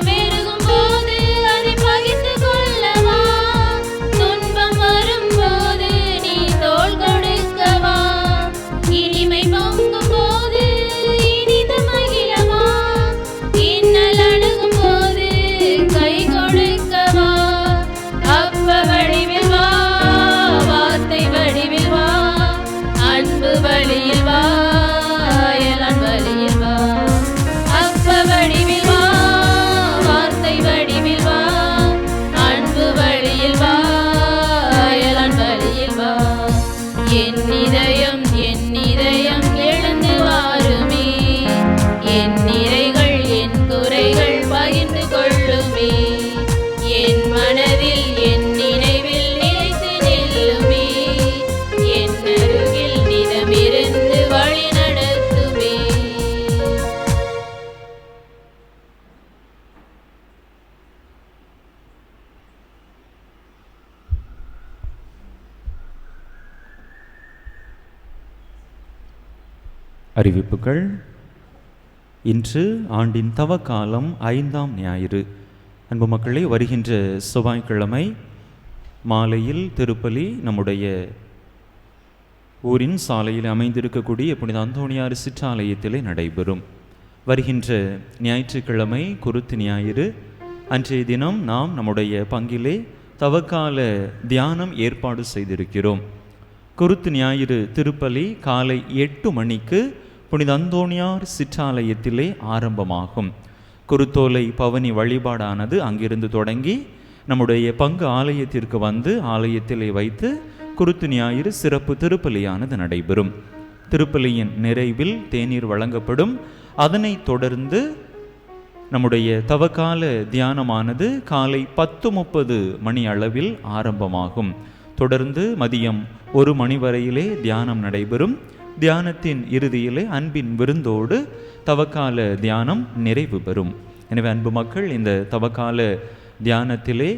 உள்ளம் பெருகும் போது அதை பகிர்ந்து கொள்ளவா, துன்பம் வரும்போது நீ தோள் கொடுக்கவா, இனிமை பொங்கும் போது இனிது மகிழவா, இன்னல் அணுகும் போது கை கொடுக்கவா. அப்ப வடிவில் வா, வார்த்தை வடிவில் வா, அன்பு வழியில் வா, அயலான் வழியில் வா. அப்ப வடிவில் வா, வார்த்தை வடிவில் வா, அன்பு வழியில் வா, அயலான் வழியில் வா. என் இதயம் எழுந்து வாருமே, என் நிறைகள் என் குறைகள் பகிர்ந்து கொள்ளுமே, என் மனதில் என் நினைவில் நிலைத்து நில்லுமே, என் அருகில் நிதமிருந்து வழி நடத்துமே. அறிவிப்புகள். இன்று ஆண்டின் தவக்காலம் 5ஆம் ஞாயிறு. அன்பு மக்களே, வருகின்ற செவ்வாய்க்கிழமை மாலையில் திருப்பலி நம்முடைய ஊரின் சாலையில் அமைந்திருக்கக்கூடிய புனித அந்தோணியார் சிற்றாலயத்திலே நடைபெறும். வருகின்ற ஞாயிற்றுக்கிழமை குருத்து ஞாயிறு. அன்றைய தினம் நாம் நம்முடைய பங்கிலே தவக்கால தியானம் ஏற்பாடு செய்திருக்கிறோம். குருத்து ஞாயிறு திருப்பலி காலை 8 மணிக்கு புனித அந்தோணியார் சிற்றாலயத்திலே ஆரம்பமாகும். குருத்தோலை பவனி வழிபாடானது அங்கிருந்து தொடங்கி நம்முடைய பங்கு ஆலயத்திற்கு வந்து ஆலயத்திலே வைத்து குருத்து ஞாயிறு சிறப்பு திருப்பலியானது நடைபெறும். திருப்பலியின் நிறைவில் தேநீர் வழங்கப்படும். அதனைத் தொடர்ந்து நம்முடைய தவக்கால தியானமானது காலை 10:30 மணி அளவில் ஆரம்பமாகும். தொடர்ந்து மதியம் 1 மணி வரையிலே தியானம் நடைபெறும். தியானத்தின் இறுதியிலே அன்பின் விருந்தோடு தவக்கால தியானம் நிறைவு பெறும். எனவே அன்பு மக்கள், இந்த தவக்கால தியானத்திலே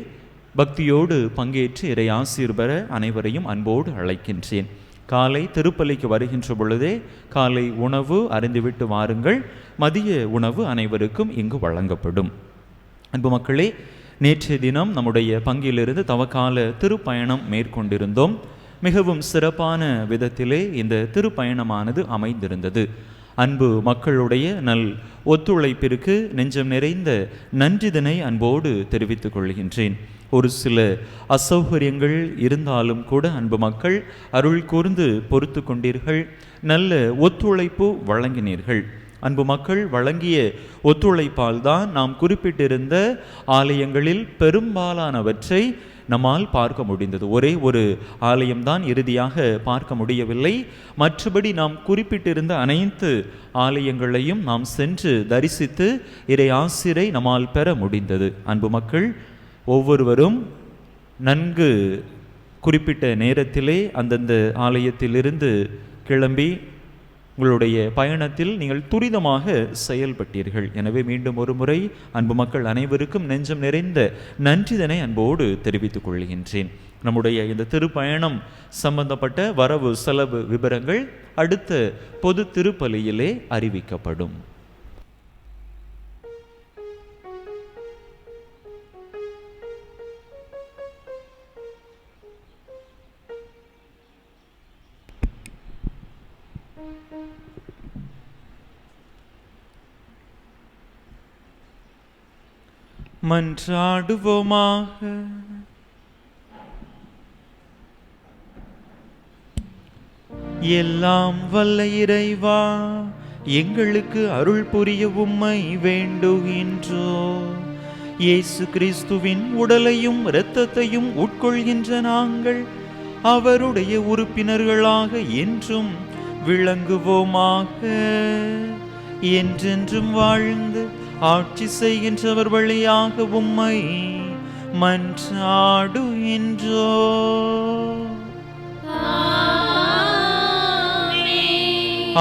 பக்தியோடு பங்கேற்று இறை ஆசீர் பெற அனைவரையும் அன்போடு அழைக்கின்றேன். காலை திருப்பலிக்கு வருகின்ற பொழுதே காலை உணவு அருந்திவிட்டு வாருங்கள். மதிய உணவு அனைவருக்கும் இங்கு வழங்கப்படும். அன்பு மக்களே, நேற்றைய தினம் நம்முடைய பங்கிலிருந்து தவக்கால திருப்பயணம் மேற்கொண்டிருந்தோம். மிகவும் சிறப்பான விதத்திலே இந்த திருப்பயணமானது அமைந்திருந்தது. அன்பு மக்களுடைய நல் ஒத்துழைப்பிற்கு நெஞ்சம் நிறைந்த நன்றிதனை அன்போடு தெரிவித்துக் கொள்கின்றேன். ஒரு சில அசௌகரியங்கள் இருந்தாலும் கூட அன்பு மக்கள் அருள் கூர்ந்து பொறுத்து கொண்டீர்கள். நல்ல ஒத்துழைப்பு வழங்கினீர்கள். அன்பு மக்கள் வழங்கிய ஒத்துழைப்பால் தான் நாம் குறிப்பிட்டிருந்த ஆலயங்களில் பெரும்பாலானவற்றை நம்மால் பார்க்க முடிந்தது. ஒரே ஒரு ஆலயம்தான் இறுதியாக பார்க்க முடியவில்லை. மற்றபடி நாம் குறிப்பிட்டிருந்த அனைத்து ஆலயங்களையும் நாம் சென்று தரிசித்து இறை ஆசிரை நம்மால் பெற முடிந்தது. அன்பு மக்கள் ஒவ்வொருவரும் நன்கு குறிப்பிட்ட நேரத்திலே அந்தந்த ஆலயத்திலிருந்து கிளம்பி உங்களுடைய பயணத்தில் நீங்கள் துரிதமாக செயல்பட்டீர்கள். எனவே மீண்டும் ஒரு முறை அன்பு மக்கள் அனைவருக்கும் நெஞ்சம் நிறைந்த நன்றிதனை அன்போடு தெரிவித்துக் கொள்கின்றேன். நம்முடைய இந்த திருப்பயணம் சம்பந்தப்பட்ட வரவு செலவு விவரங்கள் அடுத்த பொது திருப்பலியிலே அறிவிக்கப்படும். மன்றாடுவோமாக. எல்லாம் வல்ல இறைவா, எங்களுக்கு அருள் புரிய உம்மை வேண்டுகின்றோம். இயேசு கிறிஸ்துவின் உடலையும் இரத்தத்தையும் உட்கொள்கின்ற நாங்கள் அவருடைய உறுப்பினர்களாக என்றும் விளங்குவோமாக. என்றென்றும் வாழ்ந்து ஆட்சி செய்கின்றவர் வழியாக உம்மை மன்றாடுகின்றோம்.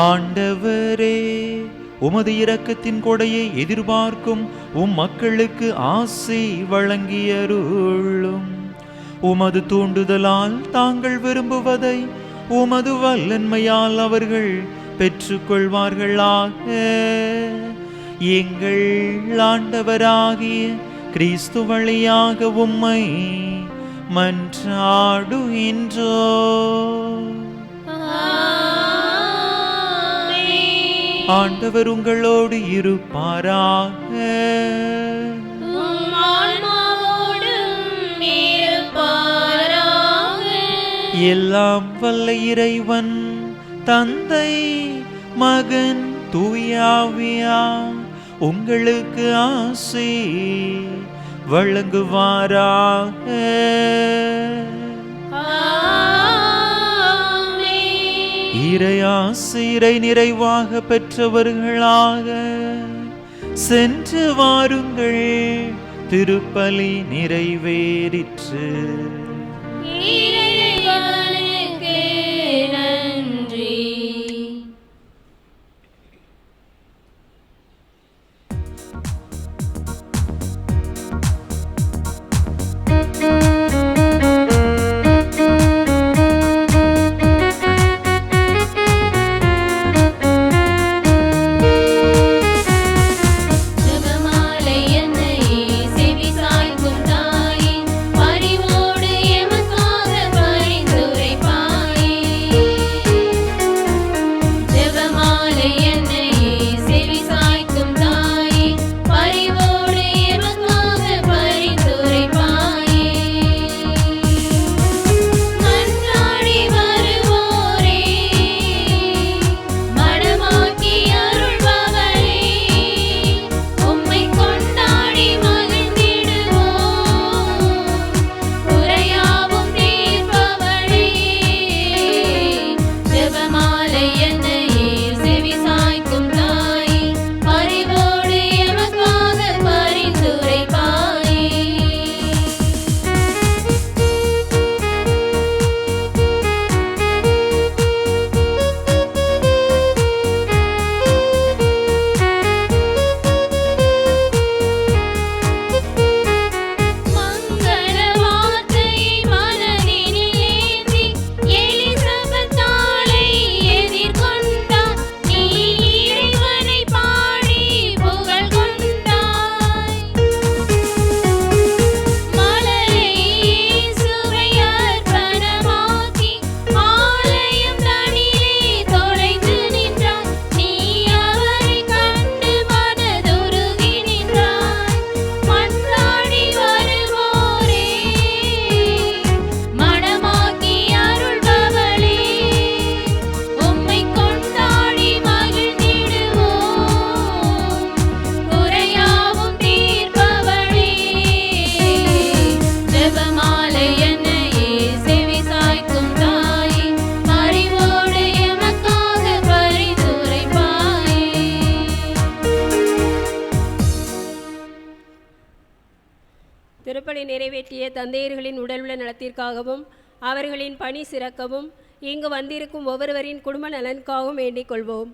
ஆண்டவரே, உமது இரக்கத்தின் கொடையை எதிர்பார்க்கும் உம் மக்களுக்கு ஆசி வழங்கியருளும். உமது தூண்டுதலால் தாங்கள் விரும்புவதை உமது வல்லன்மையால் அவர்கள் பெற்றுக்கொள்வார்களாக. எங்கள் ஆண்டவராகிய கிறிஸ்து வழியாக உம்மை மன்றாடுகின்றோ. ஆண்டவர் உங்களோடு இருப்பாராக. எல்லாம் வல்ல இறைவன் தந்தை மகன் தூயாவியார் உங்களுக்கு ஆசி வழங்குவாராக. இறையாசிரை நிறைவாக பெற்றவர்களாக சென்று வாருங்கள். திருப்பலி நிறைவேறிற்று. திருப்பலி நிறைவேற்றிய தந்தையர்களின் உடல்நல நலத்திற்காகவும் அவர்களின் பணி சிறக்கவும் இங்கு வந்திருக்கும் ஒவ்வொருவரின் குடும்ப நலனுக்காகவும் வேண்டிக் கொள்வோம்.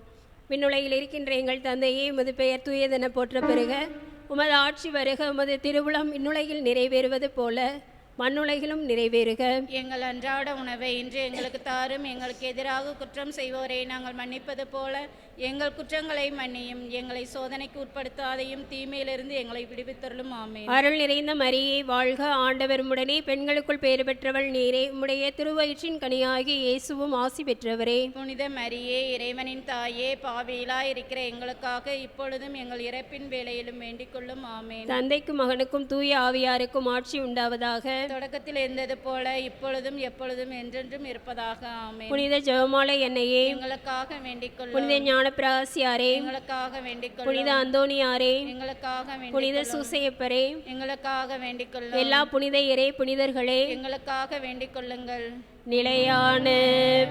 விண்ணுலகில் இருக்கின்ற எங்கள் தந்தையே, உமது பெயர் தூயதென போற்ற பெறுக. உமது ஆட்சி வருக. உமது திருவுளம் விண்ணுலகில் நிறைவேறுவது போல மண்ணுலகிலும் நிறைவேறுக. எங்கள் அன்றாட உணவை இன்று எங்களுக்கு தாரும். எங்களுக்கு எதிராக குற்றம் செய்வோரை நாங்கள் மன்னிப்பது போல எங்கள் குற்றங்களை மன்னியும். எங்களை சோதனைக்கு உட்படுத்தாதையும் தீமையிலிருந்து எங்களை விடுவித்தருளும். ஆமென். அருள் நிறைந்த மரியே வாழ்க, ஆண்டவர் உடனே பெண்களுக்குள் பேறு பெற்றவள் நீரே. உம்முடைய திருவயிற்றின் கனியாகி இயேசுவும் ஆசி பெற்றவரே. புனித மரியே, இறைவனின் தாயே, பாவியிலாய் இருக்கிற எங்களுக்காக இப்பொழுதும் எங்கள் இறப்பின் வேளையிலும் வேண்டிக் கொள்ளும். ஆமென். தந்தைக்கும் மகனுக்கும் தூய ஆவியாருக்கும் ஆட்சி உண்டாவதாக. தொடக்கத்தில் இருந்தது போல இப்பொழுதும் எப்பொழுதும் என்றென்றும் இருப்பதாக. ஆமென். புனித ஜெபமாலை எண்ணெயே, எங்களுக்காக வேண்டிக் கொள்ளும். புனித ஞானப்பிரகாசியாரே, எங்களுக்காக வேண்டிக் கொள்ளும். புனித அந்தோணியாரே, எங்களுக்காக வேண்டிக் புனித கொள்ளும். சூசையப்பரே, எங்களுக்காக வேண்டிக் கொள்ளும். எல்லா புனித இறை புனிதர்களே, எங்களுக்காக வேண்டிக் கொள்ளுங்கள். நிலையான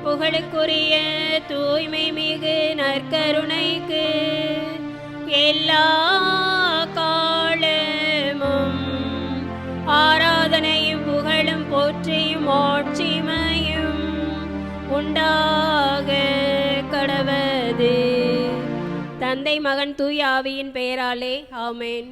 புகழுக்குரிய தூய்மை மிகு நற்கருணைக்கு எல்லா காலமும் ஆராதனையும் புகழும் போற்றியும் ஆட்சிமையும் உண்டாக கடவது. தந்தை மகன் தூய ஆவியின் பெயராலே. ஆமென்.